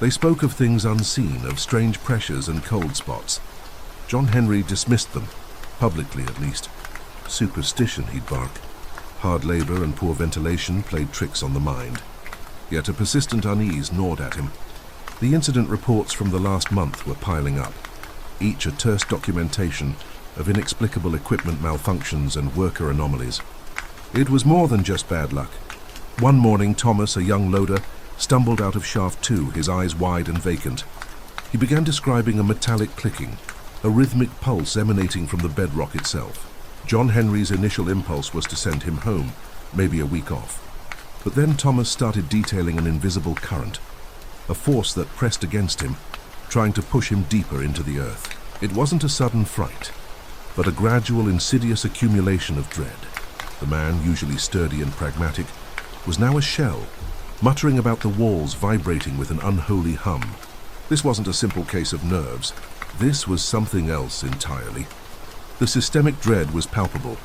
They spoke of things unseen, of strange pressures and cold spots. John Henry dismissed them, publicly at least. Superstition, he'd bark. Hard labor and poor ventilation played tricks on the mind. Yet a persistent unease gnawed at him. The incident reports from the last month were piling up, each a terse documentation of inexplicable equipment malfunctions and worker anomalies. It was more than just bad luck. One morning, Thomas, a young loader, stumbled out of Shaft 2, his eyes wide and vacant. He began describing a metallic clicking, a rhythmic pulse emanating from the bedrock itself. John Henry's initial impulse was to send him home, maybe a week off. But then Thomas started detailing an invisible current, a force that pressed against him, trying to push him deeper into the earth. It wasn't a sudden fright, but a gradual, insidious accumulation of dread. The man, usually sturdy and pragmatic, was now a shell, muttering about the walls, vibrating with an unholy hum. This wasn't a simple case of nerves. This was something else entirely. The systemic dread was palpable.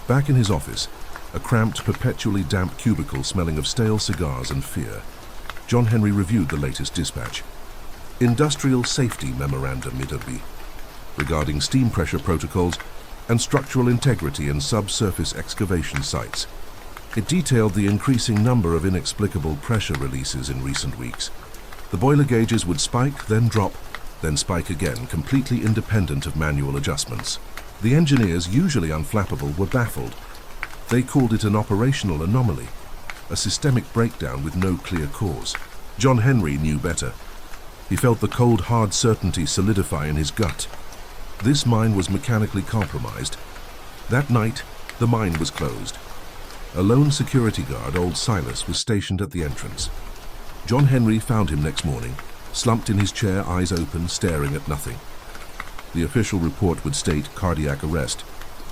Back in his office, a cramped, perpetually damp cubicle smelling of stale cigars and fear, John Henry reviewed the latest dispatch. Industrial Safety Memorandum, it'd be, regarding steam pressure protocols and structural integrity in subsurface excavation sites. It detailed the increasing number of inexplicable pressure releases in recent weeks. The boiler gauges would spike, then drop, then spike again, completely independent of manual adjustments. The engineers, usually unflappable, were baffled. They called it an operational anomaly, a systemic breakdown with no clear cause. John Henry knew better. He felt the cold, hard certainty solidify in his gut. This mine was mechanically compromised. That night, the mine was closed. A lone security guard, old Silas, was stationed at the entrance. John Henry found him next morning, slumped in his chair, eyes open, staring at nothing. The official report would state cardiac arrest,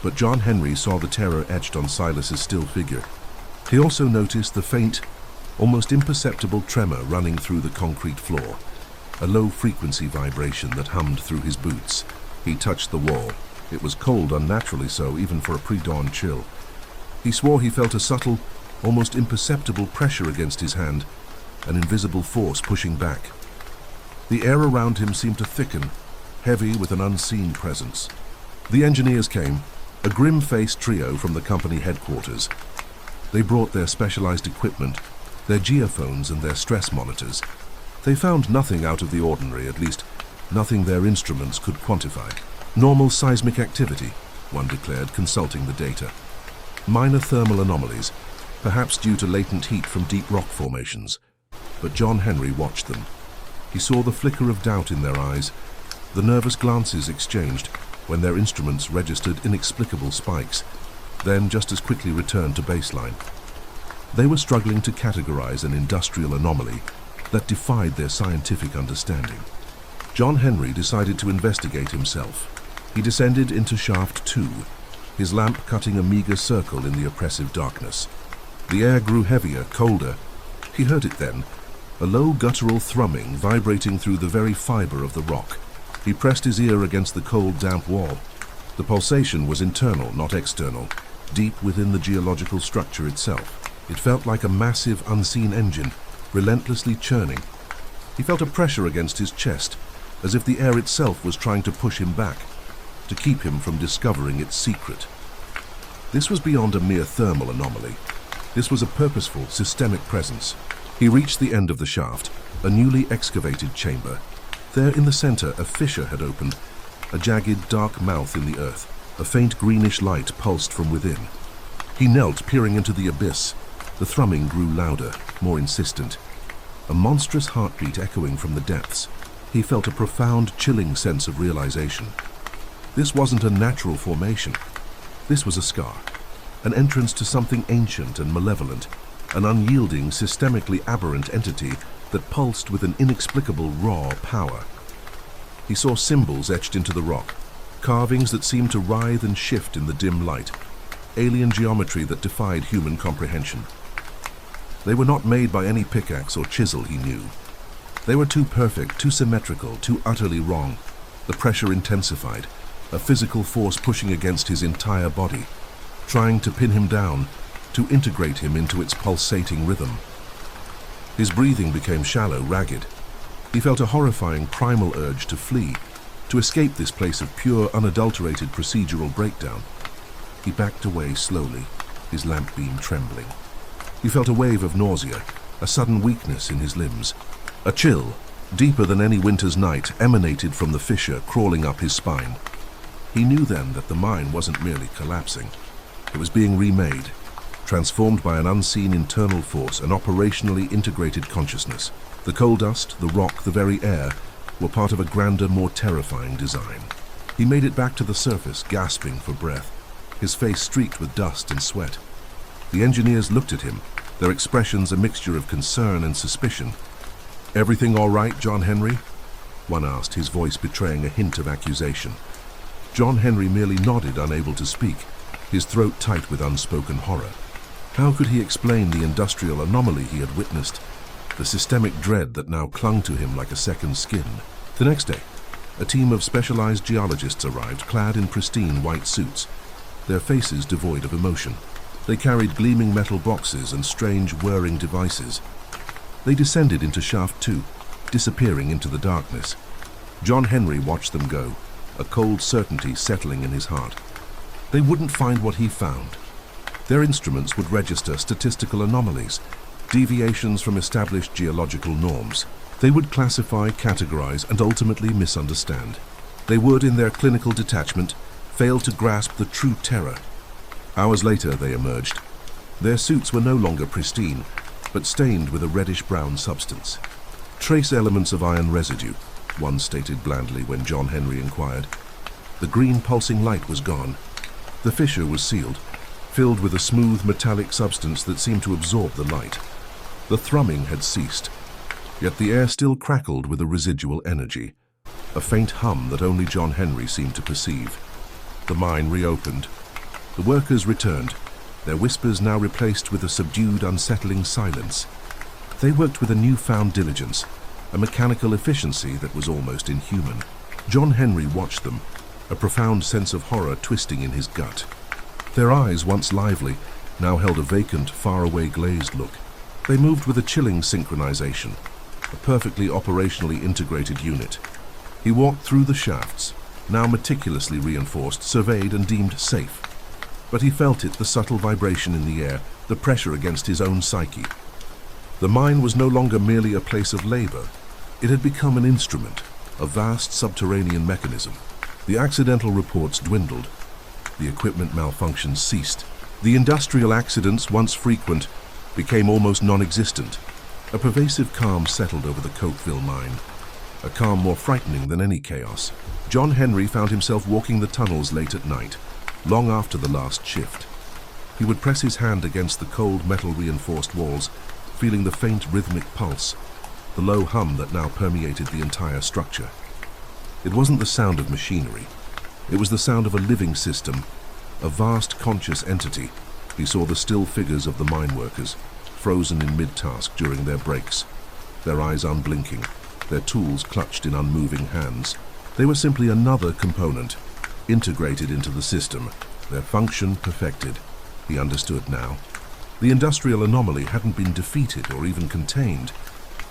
but John Henry saw the terror etched on Silas's still figure. He also noticed the faint, almost imperceptible tremor running through the concrete floor, a low-frequency vibration that hummed through his boots. He touched the wall. It was cold, unnaturally so, even for a pre-dawn chill. He swore he felt a subtle, almost imperceptible pressure against his hand, an invisible force pushing back. The air around him seemed to thicken, heavy with an unseen presence. The engineers came, a grim-faced trio from the company headquarters. They brought their specialized equipment, their geophones and their stress monitors. They found nothing out of the ordinary, at least nothing their instruments could quantify. Normal seismic activity, one declared, consulting the data. Minor thermal anomalies, perhaps due to latent heat from deep rock formations. But John Henry watched them. He saw the flicker of doubt in their eyes, the nervous glances exchanged when their instruments registered inexplicable spikes, then just as quickly returned to baseline. They were struggling to categorize an industrial anomaly that defied their scientific understanding. John Henry decided to investigate himself. He descended into Shaft 2. his lamp cutting a meager circle in the oppressive darkness. The air grew heavier, colder. He heard it then, a low guttural thrumming vibrating through the very fiber of the rock. He pressed his ear against the cold, damp wall. The pulsation was internal, not external, deep within the geological structure itself. It felt like a massive, unseen engine, relentlessly churning. He felt a pressure against his chest, as if the air itself was trying to push him back, to keep him from discovering its secret. This was beyond a mere thermal anomaly. This was a purposeful, systemic presence. He reached the end of the shaft, a newly excavated chamber. There in the center, a fissure had opened, a jagged, dark mouth in the earth. A faint greenish light pulsed from within. He knelt, peering into the abyss. The thrumming grew louder, more insistent. A monstrous heartbeat echoing from the depths. He felt a profound, chilling sense of realization. This wasn't a natural formation. This was a scar, an entrance to something ancient and malevolent, an unyielding, systemically aberrant entity that pulsed with an inexplicable, raw power. He saw symbols etched into the rock, carvings that seemed to writhe and shift in the dim light, alien geometry that defied human comprehension. They were not made by any pickaxe or chisel, he knew. They were too perfect, too symmetrical, too utterly wrong. The pressure intensified, a physical force pushing against his entire body, trying to pin him down, to integrate him into its pulsating rhythm. His breathing became shallow, ragged. He felt a horrifying primal urge to flee, to escape this place of pure, unadulterated procedural breakdown. He backed away slowly, his lamp beam trembling. He felt a wave of nausea, a sudden weakness in his limbs. A chill, deeper than any winter's night, emanated from the fissure crawling up his spine. He knew then that the mine wasn't merely collapsing. It was being remade, transformed by an unseen internal force, an operationally integrated consciousness. The coal dust, the rock, the very air were part of a grander, more terrifying design. He made it back to the surface, gasping for breath, his face streaked with dust and sweat. The engineers looked at him, their expressions a mixture of concern and suspicion. "Everything all right, John Henry?" one asked, his voice betraying a hint of accusation. John Henry merely nodded, unable to speak, his throat tight with unspoken horror. How could he explain the industrial anomaly he had witnessed, the systemic dread that now clung to him like a second skin? The next day, a team of specialized geologists arrived, clad in pristine white suits, their faces devoid of emotion. They carried gleaming metal boxes and strange, whirring devices. They descended into Shaft 2, disappearing into the darkness. John Henry watched them go, a cold certainty settling in his heart. They wouldn't find what he found. Their instruments would register statistical anomalies, deviations from established geological norms. They would classify, categorize, and ultimately misunderstand. They would, in their clinical detachment, fail to grasp the true terror. Hours later, they emerged. Their suits were no longer pristine, but stained with a reddish-brown substance. "Trace elements of iron residue," one stated blandly when John Henry inquired. The green pulsing light was gone. The fissure was sealed, filled with a smooth metallic substance that seemed to absorb the light. The thrumming had ceased, yet the air still crackled with a residual energy, a faint hum that only John Henry seemed to perceive. The mine reopened. The workers returned, their whispers now replaced with a subdued, unsettling silence. They worked with a newfound diligence, a mechanical efficiency that was almost inhuman. John Henry watched them, a profound sense of horror twisting in his gut. Their eyes, once lively, now held a vacant, far-away glazed look. They moved with a chilling synchronization, a perfectly operationally integrated unit. He walked through the shafts, now meticulously reinforced, surveyed and deemed safe. But he felt it, the subtle vibration in the air, the pressure against his own psyche. The mine was no longer merely a place of labor. It had become an instrument, a vast subterranean mechanism. The accidental reports dwindled. The equipment malfunctions ceased. The industrial accidents, once frequent, became almost non-existent. A pervasive calm settled over the Cokeville mine, a calm more frightening than any chaos. John Henry found himself walking the tunnels late at night, long after the last shift. He would press his hand against the cold metal-reinforced walls, feeling the faint rhythmic pulse, the low hum that now permeated the entire structure. It wasn't the sound of machinery. It was the sound of a living system, a vast conscious entity, he saw the still figures of the mine workers, frozen in mid-task during their breaks, their eyes unblinking, their tools clutched in unmoving hands. They were simply another component, integrated into the system, their function perfected. He understood now. The industrial anomaly hadn't been defeated or even contained.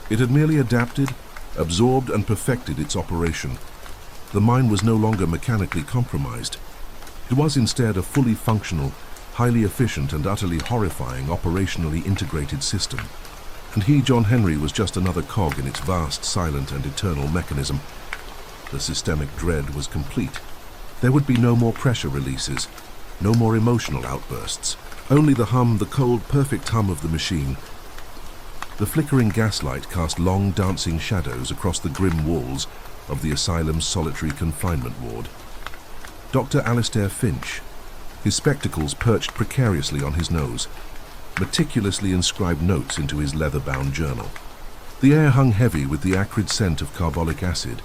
It had merely adapted, absorbed and perfected its operation. The mine was no longer mechanically compromised. It was instead a fully functional, highly efficient and utterly horrifying operationally integrated system. And he, John Henry, was just another cog in its vast, silent and eternal mechanism. The systemic dread was complete. There would be no more pressure releases, no more emotional outbursts. Only the hum, the cold, perfect hum of the machine. The flickering gaslight cast long, dancing shadows across the grim walls of the asylum's solitary confinement ward. Dr. Alistair Finch, his spectacles perched precariously on his nose, meticulously inscribed notes into his leather-bound journal. The air hung heavy with the acrid scent of carbolic acid,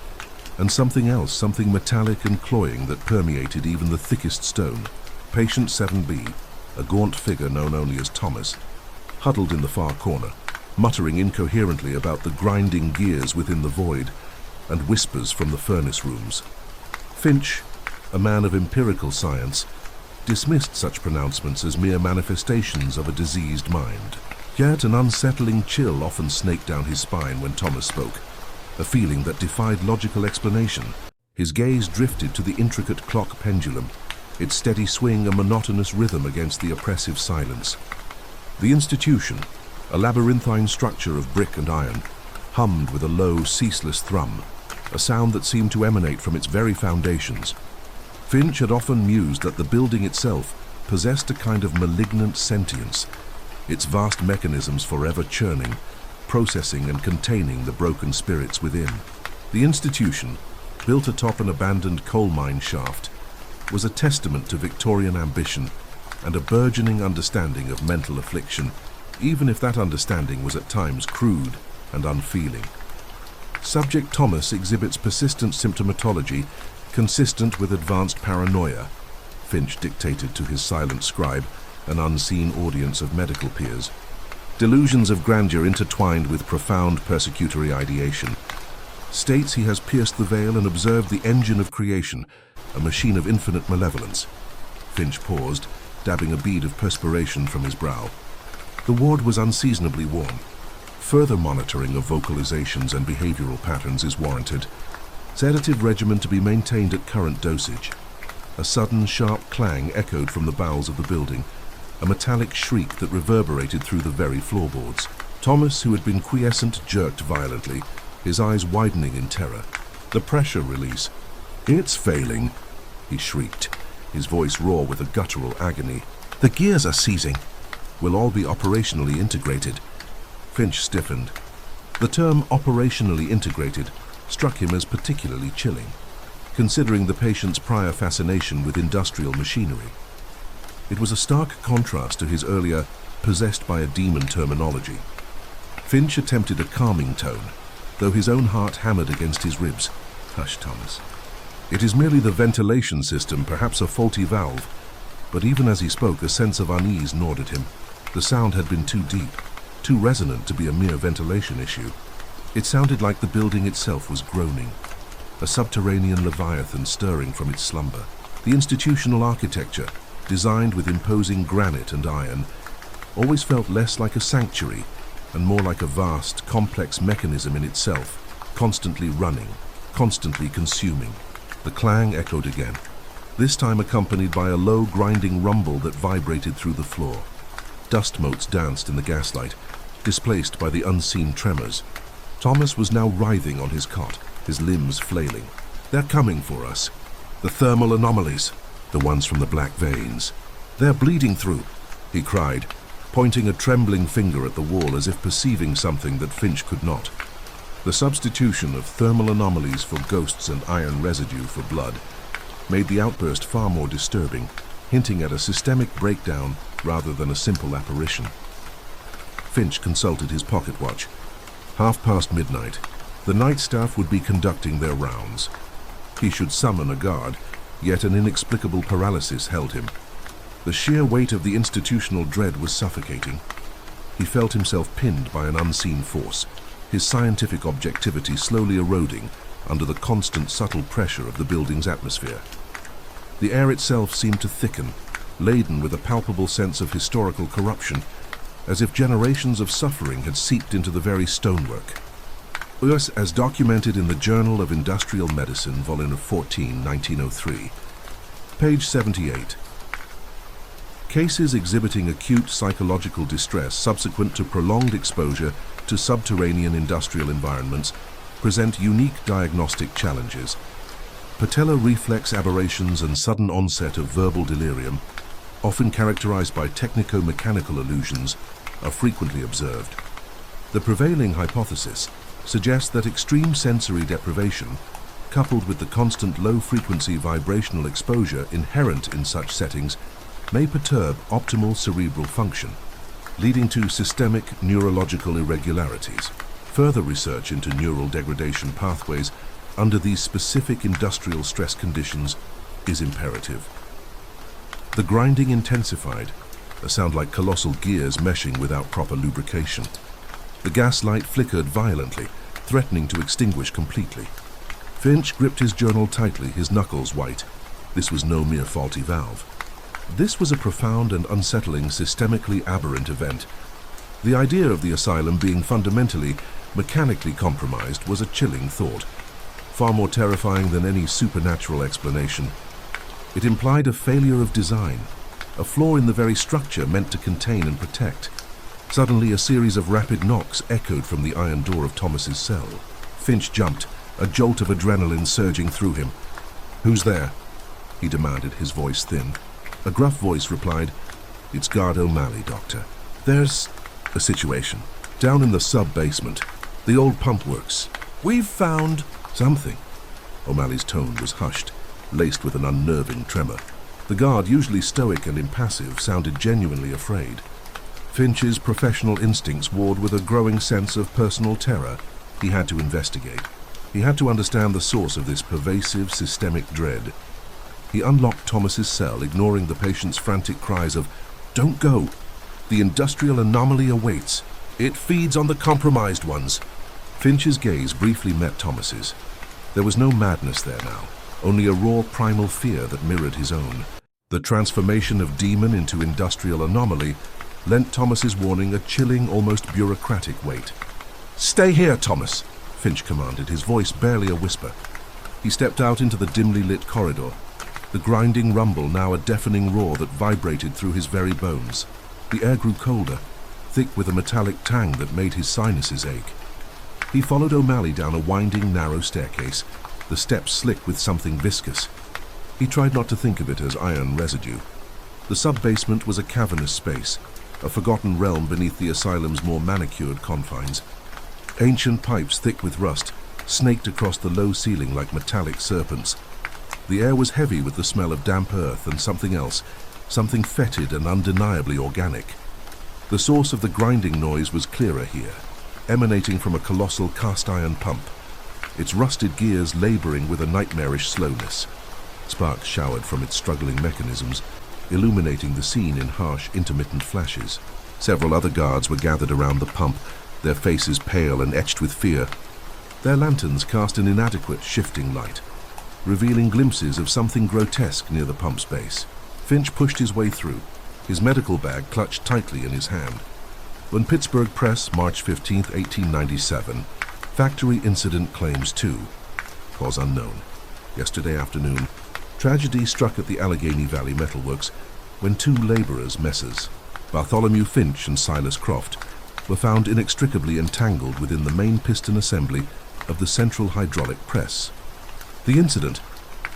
and something else, something metallic and cloying that permeated even the thickest stone. Patient 7B, a gaunt figure known only as Thomas, huddled in the far corner, muttering incoherently about the grinding gears within the void and whispers from the furnace rooms. Finch, a man of empirical science, dismissed such pronouncements as mere manifestations of a diseased mind. Yet an unsettling chill often snaked down his spine when Thomas spoke, a feeling that defied logical explanation. His gaze drifted to the intricate clock pendulum, its steady swing a monotonous rhythm against the oppressive silence. The institution, a labyrinthine structure of brick and iron, hummed with a low, ceaseless thrum, a sound that seemed to emanate from its very foundations. Finch had often mused that the building itself possessed a kind of malignant sentience, its vast mechanisms forever churning, processing and containing the broken spirits within. The institution, built atop an abandoned coal mine shaft, was a testament to Victorian ambition and a burgeoning understanding of mental affliction, even if that understanding was at times crude and unfeeling. Subject Thomas exhibits persistent symptomatology consistent with advanced paranoia, Finch dictated to his silent scribe, an unseen audience of medical peers. Delusions of grandeur intertwined with profound persecutory ideation. States he has pierced the veil and observed the engine of creation, a machine of infinite malevolence. Finch paused, dabbing a bead of perspiration from his brow. The ward was unseasonably warm. Further monitoring of vocalizations and behavioral patterns is warranted. Sedative regimen to be maintained at current dosage. A sudden, sharp clang echoed from the bowels of the building, a metallic shriek that reverberated through the very floorboards. Thomas, who had been quiescent, jerked violently, his eyes widening in terror. The pressure release. "It's failing," he shrieked, his voice raw with a guttural agony. "The gears are seizing. We'll all be operationally integrated." Finch stiffened. The term operationally integrated struck him as particularly chilling, considering the patient's prior fascination with industrial machinery. It was a stark contrast to his earlier possessed by a demon terminology. Finch attempted a calming tone, though his own heart hammered against his ribs. "Hush, Thomas. It is merely the ventilation system, perhaps a faulty valve." But even as he spoke, a sense of unease gnawed at him. The sound had been too deep, too resonant to be a mere ventilation issue. It sounded like the building itself was groaning, a subterranean leviathan stirring from its slumber. The institutional architecture, designed with imposing granite and iron, always felt less like a sanctuary and more like a vast, complex mechanism in itself, constantly running, constantly consuming. The clang echoed again, this time accompanied by a low, grinding rumble that vibrated through the floor. Dust motes danced in the gaslight, displaced by the unseen tremors. Thomas was now writhing on his cot, his limbs flailing. "They're coming for us. The thermal anomalies. The ones from the black veins. They're bleeding through," he cried, pointing a trembling finger at the wall as if perceiving something that Finch could not. The substitution of thermal anomalies for ghosts and iron residue for blood made the outburst far more disturbing, hinting at a systemic breakdown rather than a simple apparition. Finch consulted his pocket watch. midnight. The night staff would be conducting their rounds. He should summon a guard, yet an inexplicable paralysis held him. The sheer weight of the institutional dread was suffocating. He felt himself pinned by an unseen force, his scientific objectivity slowly eroding under the constant subtle pressure of the building's atmosphere. The air itself seemed to thicken, laden with a palpable sense of historical corruption, as if generations of suffering had seeped into the very stonework. Thus, as documented in the Journal of Industrial Medicine, Volume 14, 1903, page 78. Cases exhibiting acute psychological distress subsequent to prolonged exposure to subterranean industrial environments present unique diagnostic challenges. Patellar reflex aberrations and sudden onset of verbal delirium, often characterized by technico-mechanical illusions, are frequently observed. The prevailing hypothesis suggests that extreme sensory deprivation, coupled with the constant low-frequency vibrational exposure inherent in such settings, may perturb optimal cerebral function, leading to systemic neurological irregularities. Further research into neural degradation pathways under these specific industrial stress conditions is imperative. The grinding intensified, a sound like colossal gears meshing without proper lubrication. The gaslight flickered violently, threatening to extinguish completely. Finch gripped his journal tightly, his knuckles white. This was no mere faulty valve. This was a profound and unsettling systemically aberrant event. The idea of the asylum being fundamentally, mechanically compromised was a chilling thought, far more terrifying than any supernatural explanation. It implied a failure of design, a flaw in the very structure meant to contain and protect. Suddenly, a series of rapid knocks echoed from the iron door of Thomas's cell. Finch jumped, a jolt of adrenaline surging through him. "Who's there?" he demanded, his voice thin. A gruff voice replied, "It's Guard O'Malley, Doctor. There's a situation. Down in the sub-basement, the old pump works. We've found something." O'Malley's tone was hushed, laced with an unnerving tremor. The guard, usually stoic and impassive, sounded genuinely afraid. Finch's professional instincts warred with a growing sense of personal terror. He had to investigate. He had to understand the source of this pervasive, systemic dread. He unlocked Thomas's cell, ignoring the patient's frantic cries of, "Don't go! The industrial anomaly awaits. It feeds on the compromised ones." Finch's gaze briefly met Thomas's. There was no madness there now, only a raw primal fear that mirrored his own. The transformation of demon into industrial anomaly lent Thomas's warning a chilling, almost bureaucratic weight. "Stay here, Thomas," Finch commanded, his voice barely a whisper. He stepped out into the dimly lit corridor, the grinding rumble now a deafening roar that vibrated through his very bones. The air grew colder, thick with a metallic tang that made his sinuses ache. He followed O'Malley down a winding, narrow staircase, the steps slick with something viscous. He tried not to think of it as iron residue. The sub-basement was a cavernous space, a forgotten realm beneath the asylum's more manicured confines. Ancient pipes thick with rust snaked across the low ceiling like metallic serpents. The air was heavy with the smell of damp earth and something else, something fetid and undeniably organic. The source of the grinding noise was clearer here, emanating from a colossal cast-iron pump, its rusted gears laboring with a nightmarish slowness. Sparks showered from its struggling mechanisms, illuminating the scene in harsh, intermittent flashes. Several other guards were gathered around the pump, their faces pale and etched with fear. Their lanterns cast an inadequate, shifting light, revealing glimpses of something grotesque near the pump's base. Finch pushed his way through, his medical bag clutched tightly in his hand. When Pittsburgh Press, March 15, 1897, Factory Incident Claims 2, cause unknown. Yesterday afternoon, tragedy struck at the Allegheny Valley Metalworks when two laborers, Messrs. Bartholomew Finch and Silas Croft, were found inextricably entangled within the main piston assembly of the central hydraulic press. The incident,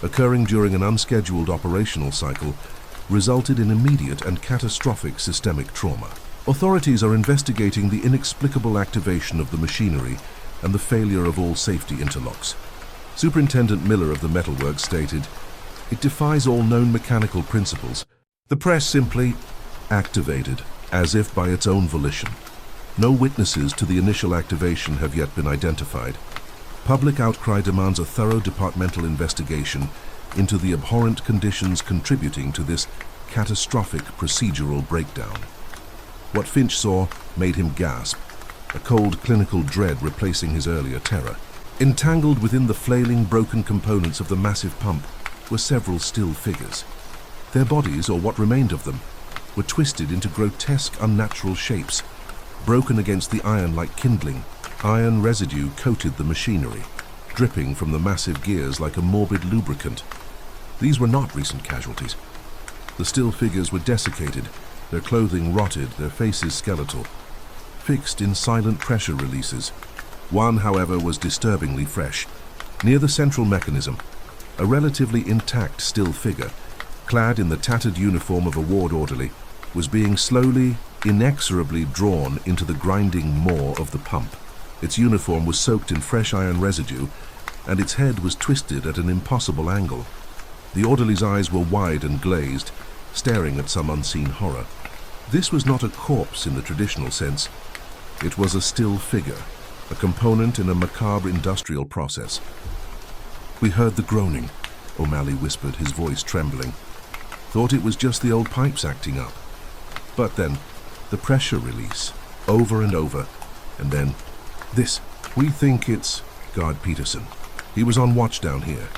occurring during an unscheduled operational cycle, resulted in immediate and catastrophic systemic trauma. Authorities are investigating the inexplicable activation of the machinery and the failure of all safety interlocks. Superintendent Miller of the metalworks stated, "It defies all known mechanical principles. The press simply activated, as if by its own volition. No witnesses to the initial activation have yet been identified. Public outcry demands a thorough departmental investigation into the abhorrent conditions contributing to this catastrophic procedural breakdown. What Finch saw made him gasp, a cold clinical dread replacing his earlier terror. Entangled within the flailing, broken components of the massive pump were several still figures. Their bodies, or what remained of them, were twisted into grotesque, unnatural shapes. Broken against the iron like kindling, iron residue coated the machinery, dripping from the massive gears like a morbid lubricant. These were not recent casualties. The still figures were desiccated, their clothing rotted, their faces skeletal, fixed in silent pressure releases. One, however, was disturbingly fresh. Near the central mechanism, a relatively intact still figure, clad in the tattered uniform of a ward orderly, was being slowly, inexorably drawn into the grinding maw of the pump. Its uniform was soaked in fresh iron residue, and its head was twisted at an impossible angle. The orderly's eyes were wide and glazed, staring at some unseen horror. This was not a corpse in the traditional sense. It was a still figure, a component in a macabre industrial process. "We heard the groaning," O'Malley whispered, his voice trembling. "Thought it was just the old pipes acting up. But then, the pressure release, over and over, and then this. We think it's Guard Peterson. He was on watch down here."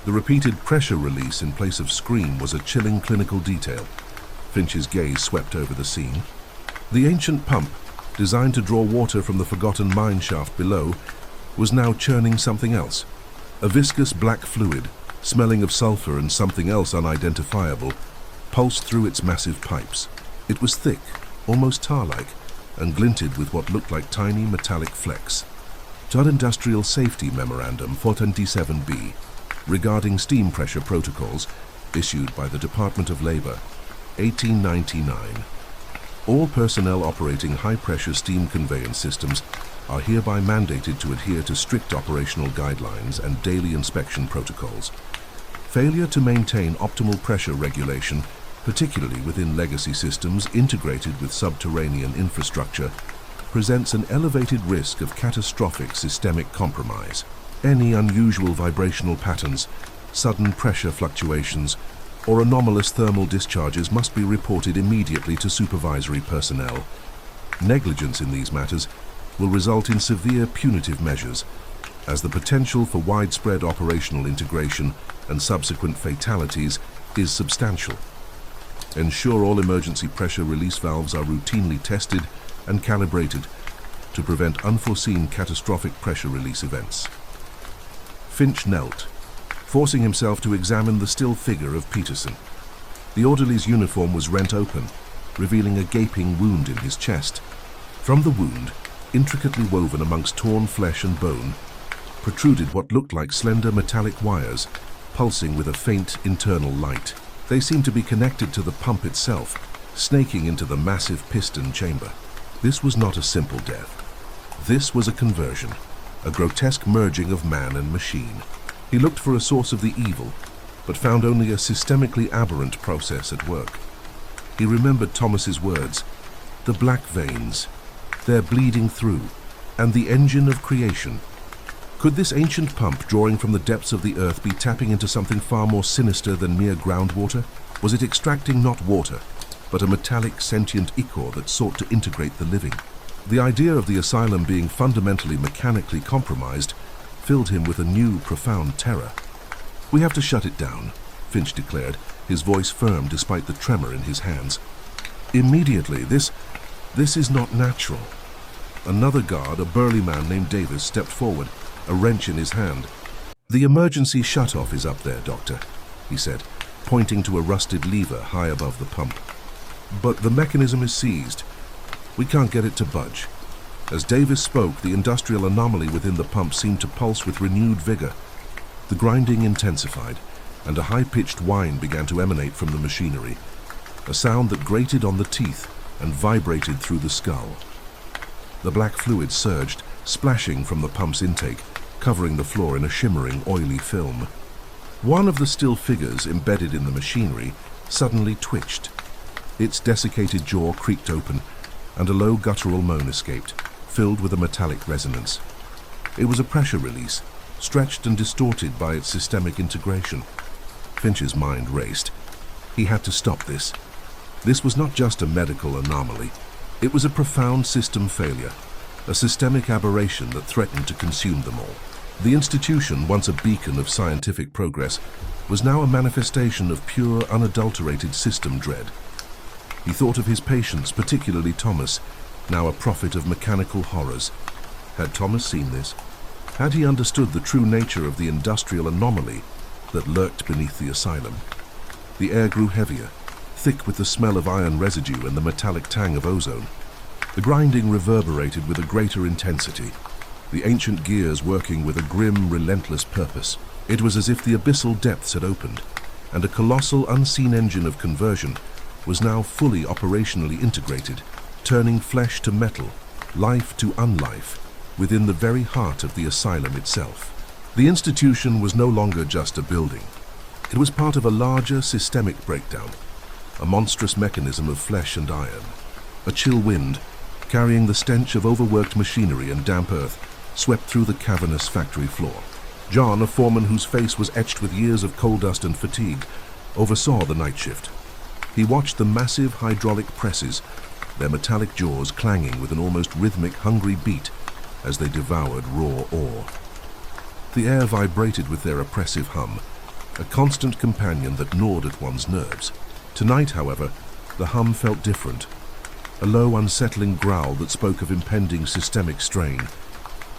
The repeated pressure release in place of scream was a chilling clinical detail. Finch's gaze swept over the scene. The ancient pump, designed to draw water from the forgotten mine shaft below, was now churning something else. A viscous black fluid, smelling of sulfur and something else unidentifiable, pulsed through its massive pipes. It was thick, almost tar-like, and glinted with what looked like tiny metallic flecks. Judd Industrial Safety Memorandum 427B, regarding steam pressure protocols, issued by the Department of Labor, 1899. All personnel operating high-pressure steam conveyance systems are hereby mandated to adhere to strict operational guidelines and daily inspection protocols. Failure to maintain optimal pressure regulation, particularly within legacy systems integrated with subterranean infrastructure, presents an elevated risk of catastrophic systemic compromise. Any unusual vibrational patterns, sudden pressure fluctuations, or anomalous thermal discharges must be reported immediately to supervisory personnel. Negligence in these matters will result in severe punitive measures, as the potential for widespread operational integration and subsequent fatalities is substantial. Ensure all emergency pressure release valves are routinely tested and calibrated to prevent unforeseen catastrophic pressure release events. Finch knelt, forcing himself to examine the still figure of Peterson. The orderly's uniform was rent open, revealing a gaping wound in his chest. From the wound, intricately woven amongst torn flesh and bone, protruded what looked like slender metallic wires, pulsing with a faint internal light. They seemed to be connected to the pump itself, snaking into the massive piston chamber. This was not a simple death. This was a conversion, a grotesque merging of man and machine. He looked for a source of the evil, but found only a systemically aberrant process at work. He remembered Thomas's words, "The black veins, they're bleeding through, and the engine of creation." Could this ancient pump drawing from the depths of the earth be tapping into something far more sinister than mere groundwater? Was it extracting not water, but a metallic sentient ichor that sought to integrate the living? The idea of the asylum being fundamentally mechanically compromised filled him with a new, profound terror. "We have to shut it down," Finch declared, his voice firm despite the tremor in his hands. "Immediately, this is not natural." Another guard, a burly man named Davis, stepped forward, a wrench in his hand. "The emergency shut-off is up there, Doctor," he said, pointing to a rusted lever high above the pump. "But the mechanism is seized. We can't get it to budge." As Davis spoke, the industrial anomaly within the pump seemed to pulse with renewed vigor. The grinding intensified, and a high-pitched whine began to emanate from the machinery, a sound that grated on the teeth and vibrated through the skull. The black fluid surged, splashing from the pump's intake, covering the floor in a shimmering, oily film. One of the still figures embedded in the machinery suddenly twitched. Its desiccated jaw creaked open, and a low guttural moan escaped, filled with a metallic resonance. It was a pressure release, stretched and distorted by its systemic integration. Finch's mind raced. He had to stop this. This was not just a medical anomaly. It was a profound system failure, a systemic aberration that threatened to consume them all. The institution, once a beacon of scientific progress, was now a manifestation of pure, unadulterated system dread. He thought of his patients, particularly Thomas, now a prophet of mechanical horrors. Had Thomas seen this? Had he understood the true nature of the industrial anomaly that lurked beneath the asylum? The air grew heavier, thick with the smell of iron residue and the metallic tang of ozone. The grinding reverberated with a greater intensity, the ancient gears working with a grim, relentless purpose. It was as if the abyssal depths had opened, and a colossal, unseen engine of conversion was now fully operationally integrated, turning flesh to metal, life to unlife, within the very heart of the asylum itself. The institution was no longer just a building. It was part of a larger systemic breakdown, a monstrous mechanism of flesh and iron. A chill wind, carrying the stench of overworked machinery and damp earth, swept through the cavernous factory floor. John, a foreman whose face was etched with years of coal dust and fatigue, oversaw the night shift. He watched the massive hydraulic presses, their metallic jaws clanging with an almost rhythmic, hungry beat as they devoured raw ore. The air vibrated with their oppressive hum, a constant companion that gnawed at one's nerves. Tonight, however, the hum felt different, a low, unsettling growl that spoke of impending systemic strain.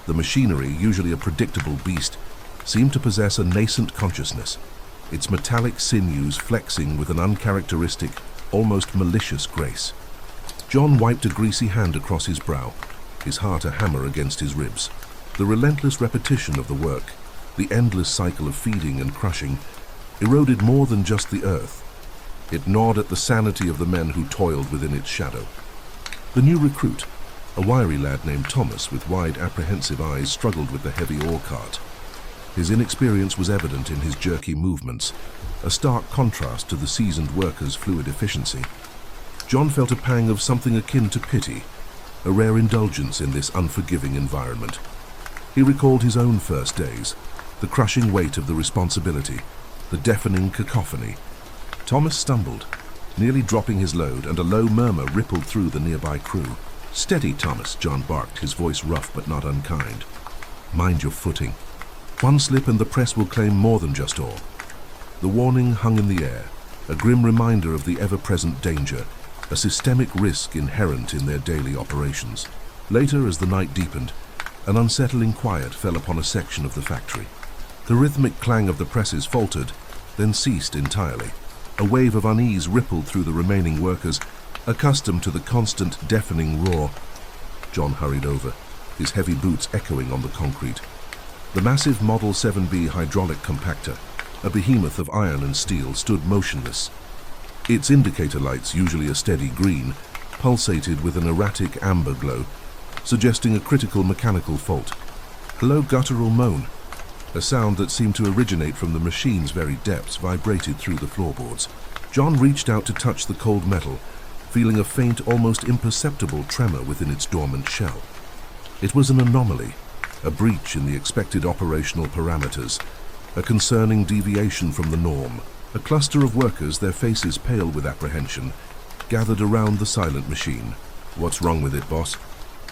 The machinery, usually a predictable beast, seemed to possess a nascent consciousness, its metallic sinews flexing with an uncharacteristic, almost malicious grace. John wiped a greasy hand across his brow, his heart a hammer against his ribs. The relentless repetition of the work, the endless cycle of feeding and crushing, eroded more than just the earth. It gnawed at the sanity of the men who toiled within its shadow. The new recruit, a wiry lad named Thomas with wide, apprehensive eyes, struggled with the heavy ore cart. His inexperience was evident in his jerky movements, a stark contrast to the seasoned worker's fluid efficiency. John felt a pang of something akin to pity, a rare indulgence in this unforgiving environment. He recalled his own first days, the crushing weight of the responsibility, the deafening cacophony. Thomas stumbled, nearly dropping his load, and a low murmur rippled through the nearby crew. "Steady, Thomas," John barked, his voice rough but not unkind. "Mind your footing. One slip and the press will claim more than just ore." The warning hung in the air, a grim reminder of the ever-present danger, a systemic risk inherent in their daily operations. Later, as the night deepened, an unsettling quiet fell upon a section of the factory. The rhythmic clang of the presses faltered, then ceased entirely. A wave of unease rippled through the remaining workers, accustomed to the constant, deafening roar. John hurried over, his heavy boots echoing on the concrete. The massive Model 7B hydraulic compactor, a behemoth of iron and steel, stood motionless. Its indicator lights, usually a steady green, pulsated with an erratic amber glow, suggesting a critical mechanical fault. A low guttural moan, a sound that seemed to originate from the machine's very depths, vibrated through the floorboards. John reached out to touch the cold metal, feeling a faint, almost imperceptible tremor within its dormant shell. It was an anomaly, a breach in the expected operational parameters, a concerning deviation from the norm. A cluster of workers, their faces pale with apprehension, gathered around the silent machine. "What's wrong with it, boss?"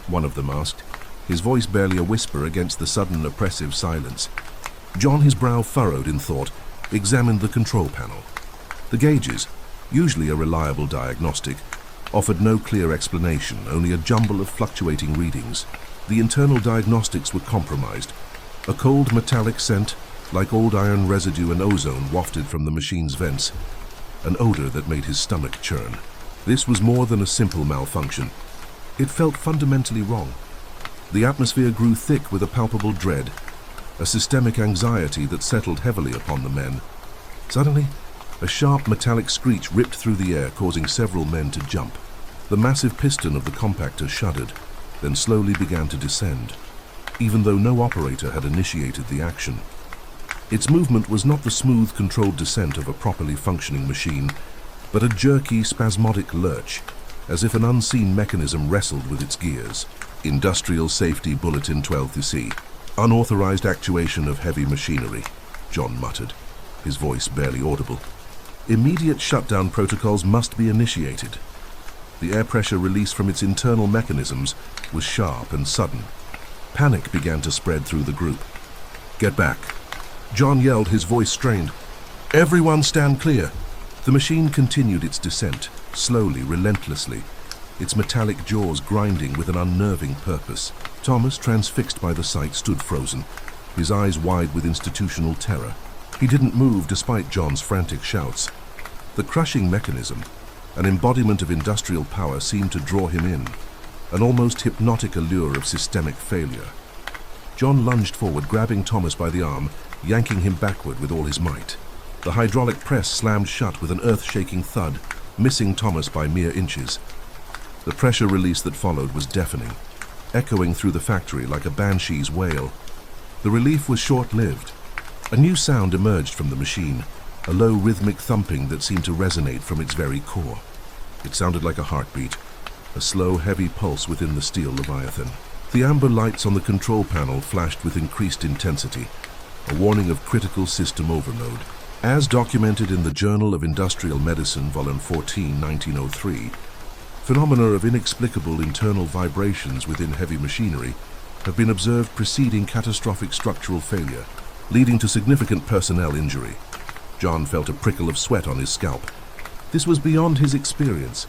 one of them asked, his voice barely a whisper against the sudden oppressive silence. John, his brow furrowed in thought, examined the control panel. The gauges, usually a reliable diagnostic, offered no clear explanation, only a jumble of fluctuating readings. The internal diagnostics were compromised. A cold metallic scent, like old iron residue and ozone, wafted from the machine's vents, an odor that made his stomach churn. This was more than a simple malfunction. It felt fundamentally wrong. The atmosphere grew thick with a palpable dread, a systemic anxiety that settled heavily upon the men. Suddenly, a sharp metallic screech ripped through the air, causing several men to jump. The massive piston of the compactor shuddered, then slowly began to descend, even though no operator had initiated the action. Its movement was not the smooth, controlled descent of a properly functioning machine, but a jerky, spasmodic lurch, as if an unseen mechanism wrestled with its gears. "Industrial Safety Bulletin 12th. Unauthorized actuation of heavy machinery," John muttered, his voice barely audible. Immediate shutdown protocols must be initiated. The air pressure release from its internal mechanisms was sharp and sudden. Panic began to spread through the group. "Get back!" John yelled, his voice strained. "Everyone stand clear!" The machine continued its descent, slowly, relentlessly, its metallic jaws grinding with an unnerving purpose. Thomas, transfixed by the sight, stood frozen, his eyes wide with institutional terror. He didn't move despite John's frantic shouts. The crushing mechanism, an embodiment of industrial power, seemed to draw him in, an almost hypnotic allure of systemic failure. John lunged forward, grabbing Thomas by the arm, yanking him backward with all his might. The hydraulic press slammed shut with an earth-shaking thud, missing Thomas by mere inches. The pressure release that followed was deafening, echoing through the factory like a banshee's wail. The relief was short-lived. A new sound emerged from the machine, a low rhythmic thumping that seemed to resonate from its very core. It sounded like a heartbeat, a slow, heavy pulse within the steel leviathan. The amber lights on the control panel flashed with increased intensity, a warning of critical system overload. As documented in the Journal of Industrial Medicine, Volume 14, 1903, phenomena of inexplicable internal vibrations within heavy machinery have been observed preceding catastrophic structural failure, leading to significant personnel injury. John felt a prickle of sweat on his scalp. This was beyond his experience,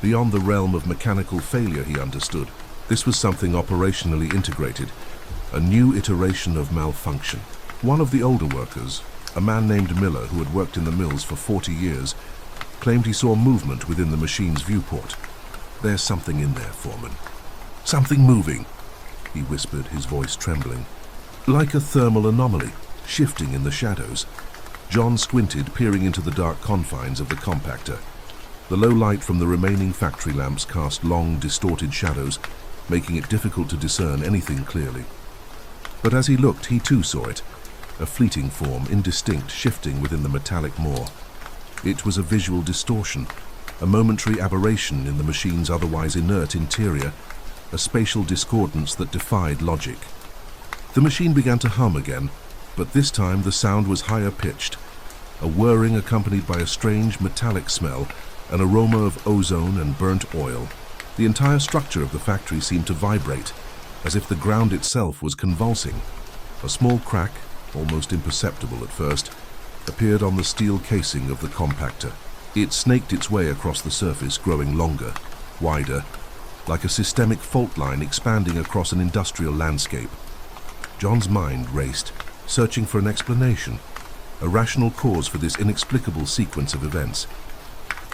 beyond the realm of mechanical failure he understood. This was something operationally integrated, a new iteration of malfunction. One of the older workers, a man named Miller who had worked in the mills for 40 years, claimed he saw movement within the machine's viewport. "There's something in there, Foreman. Something moving," he whispered, his voice trembling. Like a thermal anomaly, shifting in the shadows. John squinted, peering into the dark confines of the compactor. The low light from the remaining factory lamps cast long, distorted shadows, making it difficult to discern anything clearly. But as he looked, he too saw it, a fleeting form, indistinct, shifting within the metallic maw. It was a visual distortion, a momentary aberration in the machine's otherwise inert interior, a spatial discordance that defied logic. The machine began to hum again, but this time the sound was higher pitched, a whirring accompanied by a strange metallic smell, an aroma of ozone and burnt oil. The entire structure of the factory seemed to vibrate, as if the ground itself was convulsing. A small crack, almost imperceptible at first, appeared on the steel casing of the compactor. It snaked its way across the surface, growing longer, wider, like a systemic fault line expanding across an industrial landscape. John's mind raced, searching for an explanation, a rational cause for this inexplicable sequence of events.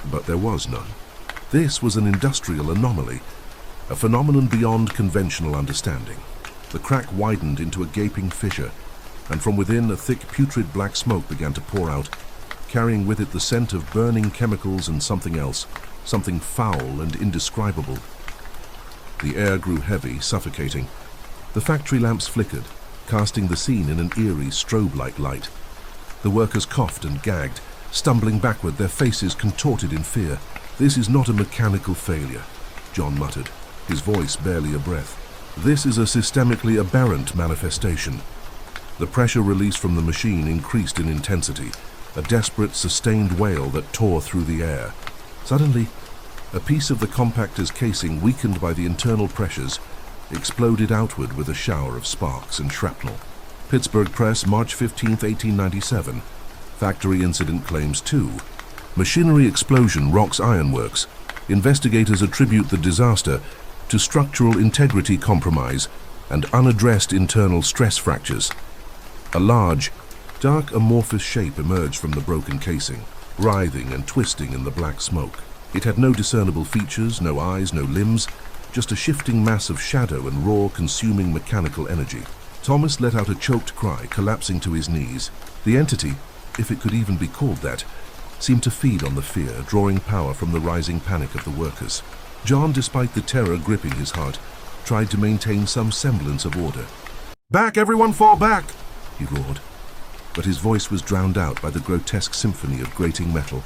But there was none. This was an industrial anomaly, a phenomenon beyond conventional understanding. The crack widened into a gaping fissure, and from within a thick, putrid black smoke began to pour out, carrying with it the scent of burning chemicals and something else, something foul and indescribable. The air grew heavy, suffocating. The factory lamps flickered, casting the scene in an eerie, strobe-like light. The workers coughed and gagged, stumbling backward, their faces contorted in fear. "This is not a mechanical failure," John muttered, his voice barely a breath. "This is a systemically aberrant manifestation." The pressure release from the machine increased in intensity, a desperate, sustained wail that tore through the air. Suddenly, a piece of the compactor's casing, weakened by the internal pressures, exploded outward with a shower of sparks and shrapnel. Pittsburgh Press, March 15, 1897. Factory incident claims 2. Machinery explosion rocks ironworks. Investigators attribute the disaster to structural integrity compromise and unaddressed internal stress fractures. A large, dark, amorphous shape emerged from the broken casing, writhing and twisting in the black smoke. It had no discernible features, no eyes, no limbs, just a shifting mass of shadow and raw, consuming mechanical energy. Thomas let out a choked cry, collapsing to his knees. The entity, if it could even be called that, seemed to feed on the fear, drawing power from the rising panic of the workers. John, despite the terror gripping his heart, tried to maintain some semblance of order. "Back, everyone, fall back!" he roared. But his voice was drowned out by the grotesque symphony of grating metal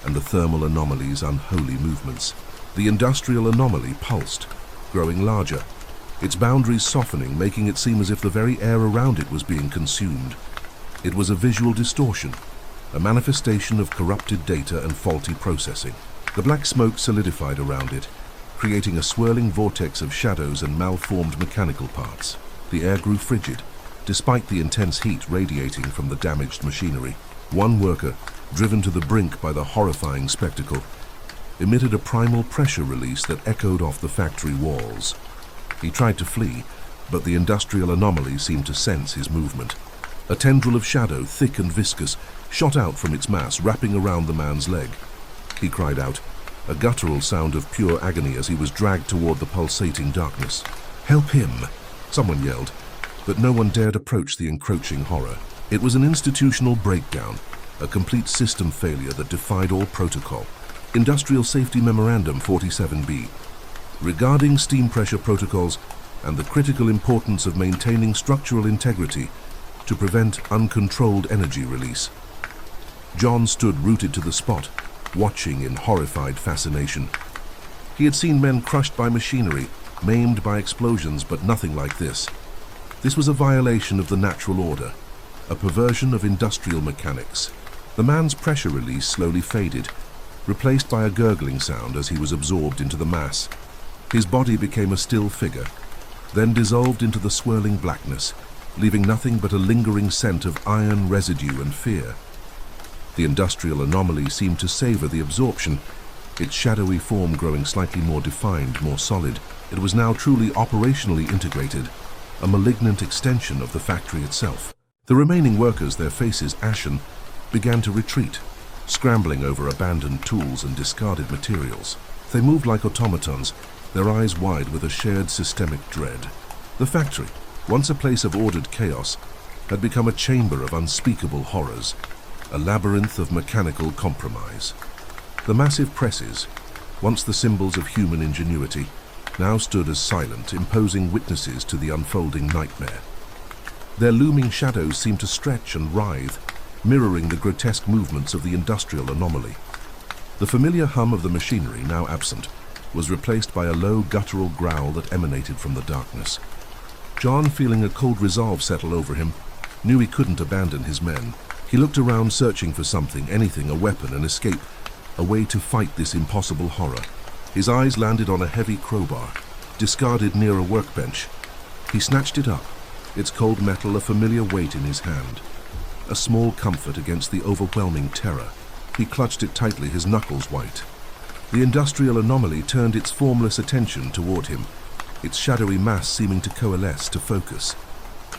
and the thermal anomaly's unholy movements. The industrial anomaly pulsed, growing larger, its boundaries softening, making it seem as if the very air around it was being consumed. It was a visual distortion, a manifestation of corrupted data and faulty processing. The black smoke solidified around it, creating a swirling vortex of shadows and malformed mechanical parts. The air grew frigid, despite the intense heat radiating from the damaged machinery. One worker, driven to the brink by the horrifying spectacle, emitted a primal pressure release that echoed off the factory walls. He tried to flee, but the industrial anomaly seemed to sense his movement. A tendril of shadow, thick and viscous, shot out from its mass, wrapping around the man's leg. He cried out, a guttural sound of pure agony as he was dragged toward the pulsating darkness. "Help him!" someone yelled, but no one dared approach the encroaching horror. It was an institutional breakdown, a complete system failure that defied all protocol. Industrial Safety Memorandum 47B, regarding steam pressure protocols and the critical importance of maintaining structural integrity to prevent uncontrolled energy release. John stood rooted to the spot, watching in horrified fascination. He had seen men crushed by machinery, maimed by explosions, but nothing like this. This was a violation of the natural order, a perversion of industrial mechanics. The man's pressure release slowly faded, replaced by a gurgling sound as he was absorbed into the mass. His body became a still figure, then dissolved into the swirling blackness, leaving nothing but a lingering scent of iron residue and fear. The industrial anomaly seemed to savor the absorption, its shadowy form growing slightly more defined, more solid. It was now truly operationally integrated, a malignant extension of the factory itself. The remaining workers, their faces ashen, began to retreat, scrambling over abandoned tools and discarded materials. They moved like automatons, their eyes wide with a shared systemic dread. The factory, once a place of ordered chaos, had become a chamber of unspeakable horrors, a labyrinth of mechanical compromise. The massive presses, once the symbols of human ingenuity, now stood as silent, imposing witnesses to the unfolding nightmare. Their looming shadows seemed to stretch and writhe, mirroring the grotesque movements of the industrial anomaly. The familiar hum of the machinery, now absent, was replaced by a low guttural growl that emanated from the darkness. John, feeling a cold resolve settle over him, knew he couldn't abandon his men. He looked around, searching for something, anything, a weapon, an escape, a way to fight this impossible horror. His eyes landed on a heavy crowbar, discarded near a workbench. He snatched it up, its cold metal a familiar weight in his hand, a small comfort against the overwhelming terror. He clutched it tightly, his knuckles white. The industrial anomaly turned its formless attention toward him, its shadowy mass seeming to coalesce, to focus.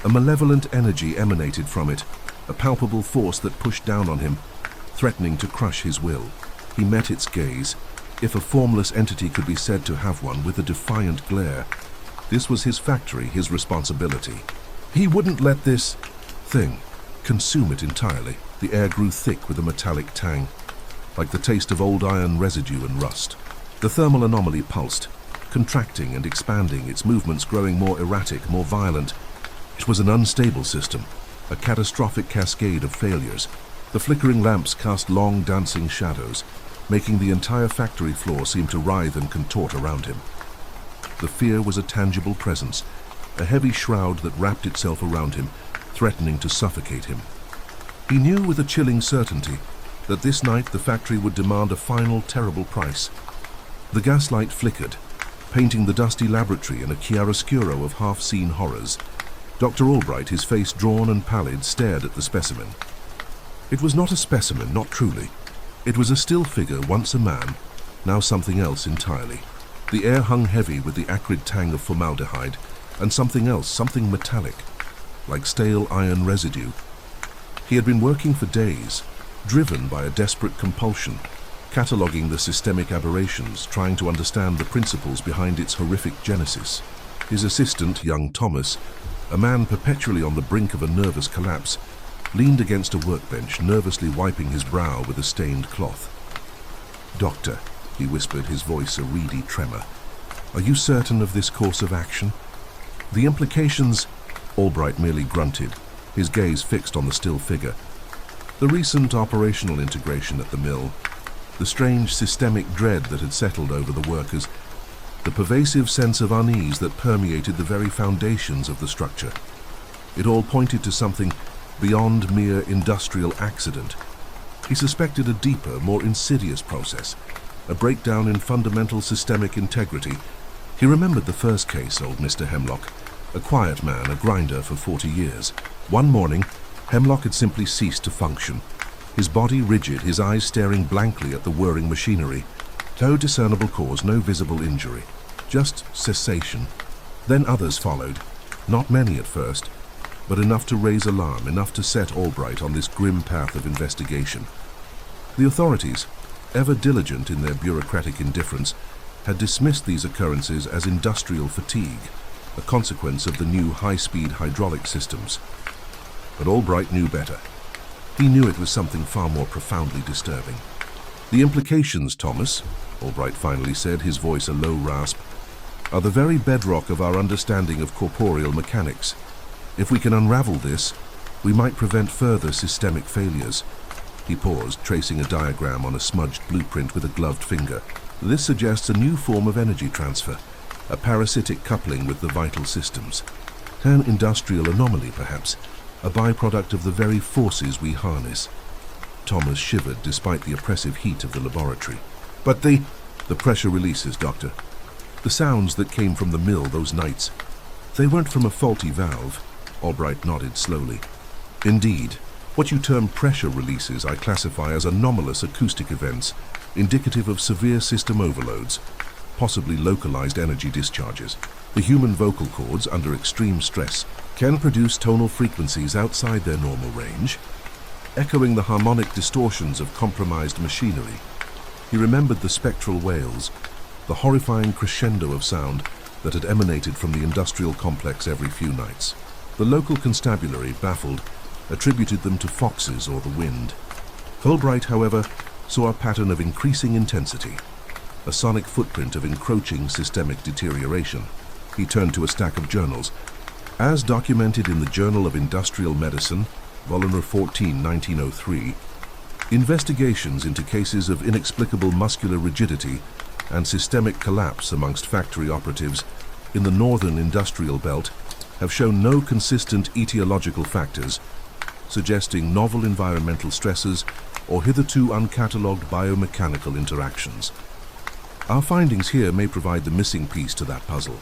A malevolent energy emanated from it, a palpable force that pushed down on him, threatening to crush his will. He met its gaze, if a formless entity could be said to have one, with a defiant glare. This was his factory, his responsibility. He wouldn't let this thing consume it entirely. The air grew thick with a metallic tang, like the taste of old iron residue and rust. The thermal anomaly pulsed, contracting and expanding, its movements growing more erratic, more violent. It was an unstable system, a catastrophic cascade of failures. The flickering lamps cast long, dancing shadows, making the entire factory floor seem to writhe and contort around him. The fear was a tangible presence, a heavy shroud that wrapped itself around him, threatening to suffocate him. He knew with a chilling certainty that this night the factory would demand a final, terrible price. The gaslight flickered, painting the dusty laboratory in a chiaroscuro of half-seen horrors. Dr. Albright, his face drawn and pallid, stared at the specimen. It was not a specimen, not truly. It was a still figure, once a man, now something else entirely. The air hung heavy with the acrid tang of formaldehyde, and something else, something metallic, like stale iron residue. He had been working for days, driven by a desperate compulsion, cataloguing the systemic aberrations, trying to understand the principles behind its horrific genesis. His assistant, young Thomas, a man perpetually on the brink of a nervous collapse, leaned against a workbench, nervously wiping his brow with a stained cloth. "Doctor," he whispered, his voice a reedy tremor, "are you certain of this course of action?" "The implications—" Albright merely grunted, his gaze fixed on the still figure. The recent operational integration at the mill, the strange systemic dread that had settled over the workers, the pervasive sense of unease that permeated the very foundations of the structure. It all pointed to something beyond mere industrial accident, He suspected a deeper, more insidious process, a breakdown in fundamental systemic integrity. He remembered the first case, old Mr. Hemlock, a quiet man, a grinder for 40 years. One morning, Hemlock had simply ceased to function, his body rigid, his eyes staring blankly at the whirring machinery. No discernible cause, no visible injury, just cessation. Then others followed, not many at first, but enough to raise alarm, enough to set Albright on this grim path of investigation. The authorities, ever diligent in their bureaucratic indifference, had dismissed these occurrences as industrial fatigue, a consequence of the new high-speed hydraulic systems. But Albright knew better. He knew it was something far more profoundly disturbing. "The implications, Thomas," Albright finally said, his voice a low rasp, "are the very bedrock of our understanding of corporeal mechanics. If we can unravel this, we might prevent further systemic failures." He paused, tracing a diagram on a smudged blueprint with a gloved finger. "This suggests a new form of energy transfer, a parasitic coupling with the vital systems. An industrial anomaly, perhaps, a byproduct of the very forces we harness." Thomas shivered despite the oppressive heat of the laboratory. "But the pressure releases, Doctor. The sounds that came from the mill those nights, they weren't from a faulty valve." Albright nodded slowly. "Indeed. What you term pressure releases I classify as anomalous acoustic events, indicative of severe system overloads, possibly localized energy discharges. The human vocal cords, under extreme stress, can produce tonal frequencies outside their normal range, echoing the harmonic distortions of compromised machinery." He remembered the spectral wails, the horrifying crescendo of sound that had emanated from the industrial complex every few nights. The local constabulary, baffled, attributed them to foxes or the wind. Albright, however, saw a pattern of increasing intensity, a sonic footprint of encroaching systemic deterioration. He turned to a stack of journals. As documented in the Journal of Industrial Medicine, Volume 14, 1903, investigations into cases of inexplicable muscular rigidity and systemic collapse amongst factory operatives in the northern industrial belt have shown no consistent etiological factors, suggesting novel environmental stresses or hitherto uncatalogued biomechanical interactions. Our findings here may provide the missing piece to that puzzle.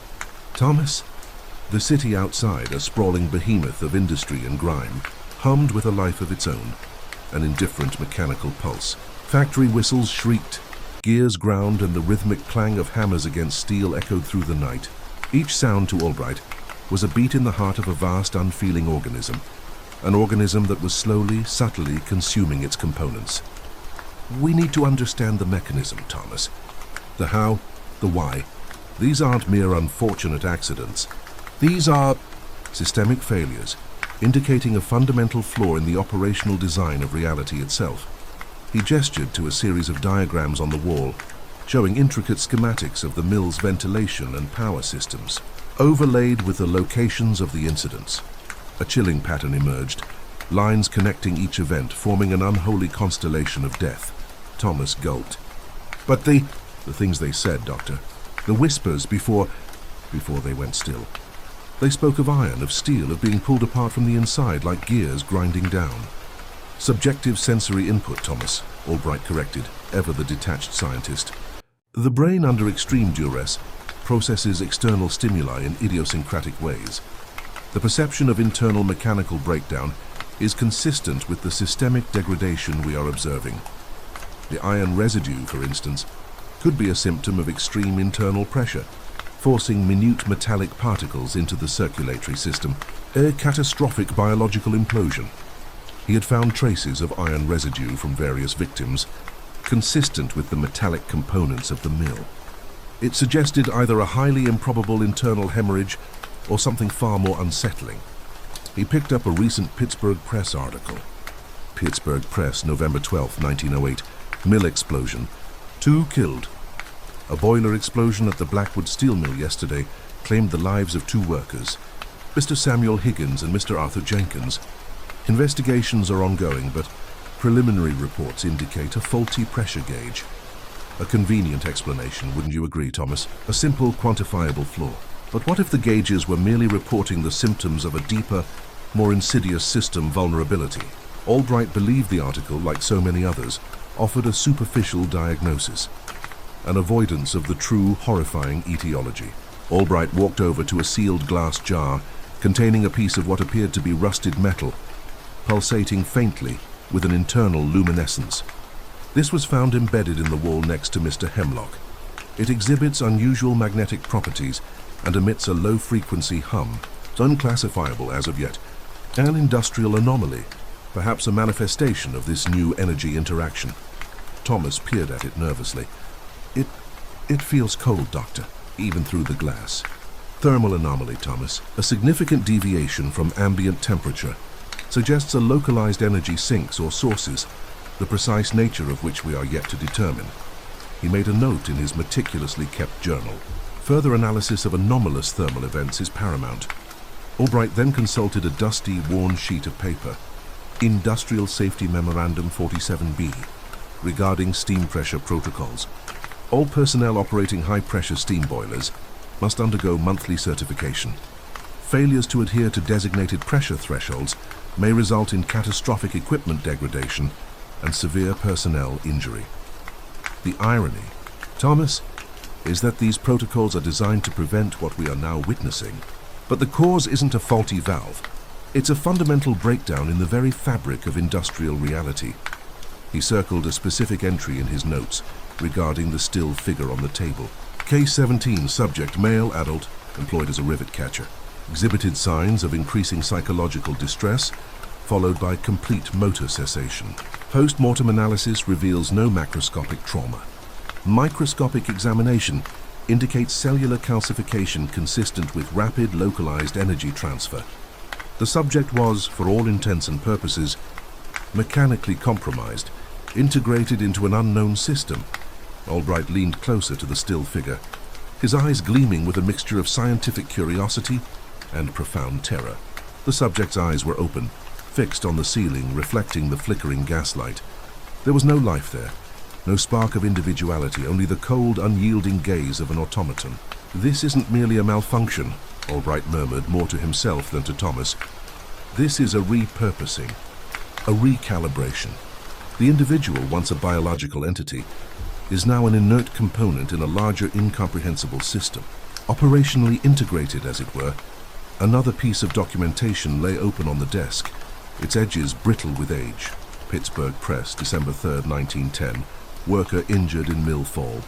Thomas, the city outside, a sprawling behemoth of industry and grime, hummed with a life of its own, an indifferent mechanical pulse. Factory whistles shrieked, gears ground, and the rhythmic clang of hammers against steel echoed through the night. Each sound to Albright was a beat in the heart of a vast, unfeeling organism, an organism that was slowly, subtly consuming its components. "We need to understand the mechanism, Thomas. The how, the why. These aren't mere unfortunate accidents. These are systemic failures, indicating a fundamental flaw in the operational design of reality itself." He gestured to a series of diagrams on the wall, showing intricate schematics of the mill's ventilation and power systems, overlaid with the locations of the incidents. A chilling pattern emerged, lines connecting each event, forming an unholy constellation of death. Thomas gulped. "But the things they said, Doctor, the whispers before they went still. They spoke of iron, of steel, of being pulled apart from the inside like gears grinding down." "Subjective sensory input, Thomas," Albright corrected, ever the detached scientist. "The brain under extreme duress processes external stimuli in idiosyncratic ways. The perception of internal mechanical breakdown is consistent with the systemic degradation we are observing. The iron residue, for instance, could be a symptom of extreme internal pressure, forcing minute metallic particles into the circulatory system, a catastrophic biological implosion." He had found traces of iron residue from various victims, consistent with the metallic components of the mill. It suggested either a highly improbable internal hemorrhage or something far more unsettling. He picked up a recent Pittsburgh Press article. Pittsburgh Press, November 12, 1908. Mill explosion. 2 killed. A boiler explosion at the Blackwood Steel Mill yesterday claimed the lives of 2 workers, Mr. Samuel Higgins and Mr. Arthur Jenkins. Investigations are ongoing, but preliminary reports indicate a faulty pressure gauge. A convenient explanation, wouldn't you agree, Thomas? A simple, quantifiable flaw. But what if the gauges were merely reporting the symptoms of a deeper, more insidious system vulnerability? Albright believed the article, like so many others, offered a superficial diagnosis, an avoidance of the true, horrifying etiology. Albright walked over to a sealed glass jar containing a piece of what appeared to be rusted metal, pulsating faintly with an internal luminescence. This was found embedded in the wall next to Mr. Hemlock. It exhibits unusual magnetic properties and emits a low-frequency hum. It's unclassifiable as of yet. An industrial anomaly, perhaps a manifestation of this new energy interaction. Thomas peered at it nervously. It feels cold, Doctor, even through the glass. Thermal anomaly, Thomas. A significant deviation from ambient temperature suggests a localized energy sinks or sources, the precise nature of which we are yet to determine. He made a note in his meticulously kept journal. Further analysis of anomalous thermal events is paramount. Albright then consulted a dusty, worn sheet of paper. Industrial Safety Memorandum 47B, regarding steam pressure protocols. All personnel operating high-pressure steam boilers must undergo monthly certification. Failures to adhere to designated pressure thresholds may result in catastrophic equipment degradation and severe personnel injury. The irony, Thomas, is that these protocols are designed to prevent what we are now witnessing. But the cause isn't a faulty valve. It's a fundamental breakdown in the very fabric of industrial reality. He circled a specific entry in his notes regarding the still figure on the table. Case 17, subject, male, adult, employed as a rivet catcher. Exhibited signs of increasing psychological distress, followed by complete motor cessation. Post-mortem analysis reveals no macroscopic trauma. Microscopic examination indicates cellular calcification consistent with rapid localized energy transfer. The subject was, for all intents and purposes, mechanically compromised, integrated into an unknown system. Albright leaned closer to the still figure, his eyes gleaming with a mixture of scientific curiosity and profound terror. The subject's eyes were open, fixed on the ceiling, reflecting the flickering gaslight. There was no life there, no spark of individuality, only the cold, unyielding gaze of an automaton. "This isn't merely a malfunction," Albright murmured, more to himself than to Thomas. "This is a repurposing, a recalibration. The individual, once a biological entity, is now an inert component in a larger, incomprehensible system. Operationally integrated, as it were." Another piece of documentation lay open on the desk, its edges brittle with age. Pittsburgh Press, December 3, 1910. Worker injured in mill fall.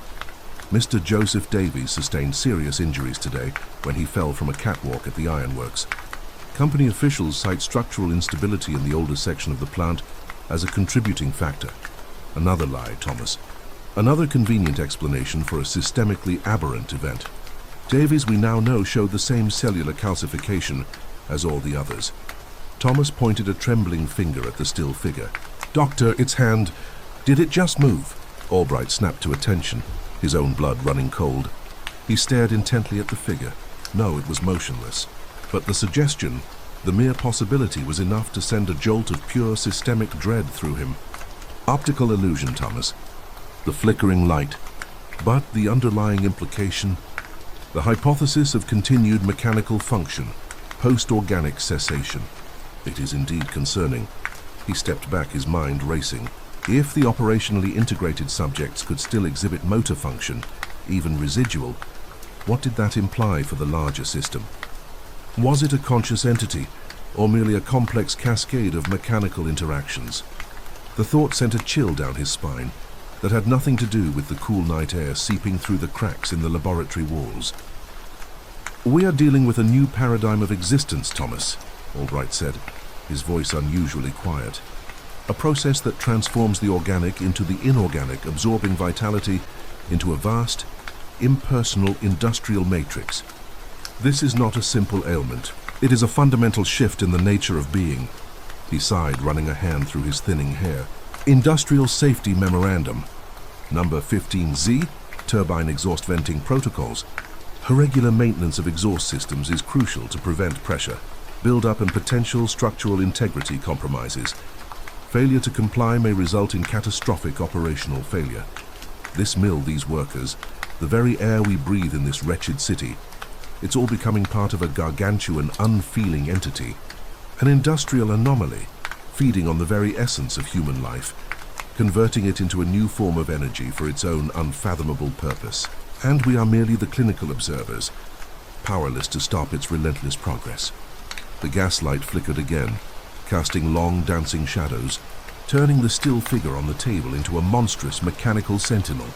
Mr. Joseph Davies sustained serious injuries today when he fell from a catwalk at the ironworks. Company officials cite structural instability in the older section of the plant as a contributing factor. Another lie, Thomas. Another convenient explanation for a systemically aberrant event. Davies, we now know, showed the same cellular calcification as all the others. Thomas pointed a trembling finger at the still figure. "Doctor, its hand. Did it just move?" Albright snapped to attention, his own blood running cold. He stared intently at the figure. No, it was motionless. But the suggestion, the mere possibility, was enough to send a jolt of pure systemic dread through him. Optical illusion, Thomas. The flickering light. But the underlying implication, the hypothesis of continued mechanical function, post-organic cessation. It is indeed concerning. He stepped back, his mind racing. If the operationally integrated subjects could still exhibit motor function, even residual, what did that imply for the larger system? Was it a conscious entity, or merely a complex cascade of mechanical interactions? The thought sent a chill down his spine that had nothing to do with the cool night air seeping through the cracks in the laboratory walls. "We are dealing with a new paradigm of existence, Thomas," Albright said, his voice unusually quiet. "A process that transforms the organic into the inorganic, absorbing vitality into a vast, impersonal industrial matrix. This is not a simple ailment. It is a fundamental shift in the nature of being." He sighed, running a hand through his thinning hair. "Industrial Safety Memorandum, number 15Z, turbine exhaust venting protocols. Regular maintenance of exhaust systems is crucial to prevent pressure, build-up and potential structural integrity compromises. Failure to comply may result in catastrophic operational failure. This mill, these workers, the very air we breathe in this wretched city, it's all becoming part of a gargantuan, unfeeling entity, an industrial anomaly, feeding on the very essence of human life, converting it into a new form of energy for its own unfathomable purpose. And we are merely the clinical observers, powerless to stop its relentless progress. The gaslight flickered again, casting long dancing shadows, turning the still figure on the table into a monstrous mechanical sentinel.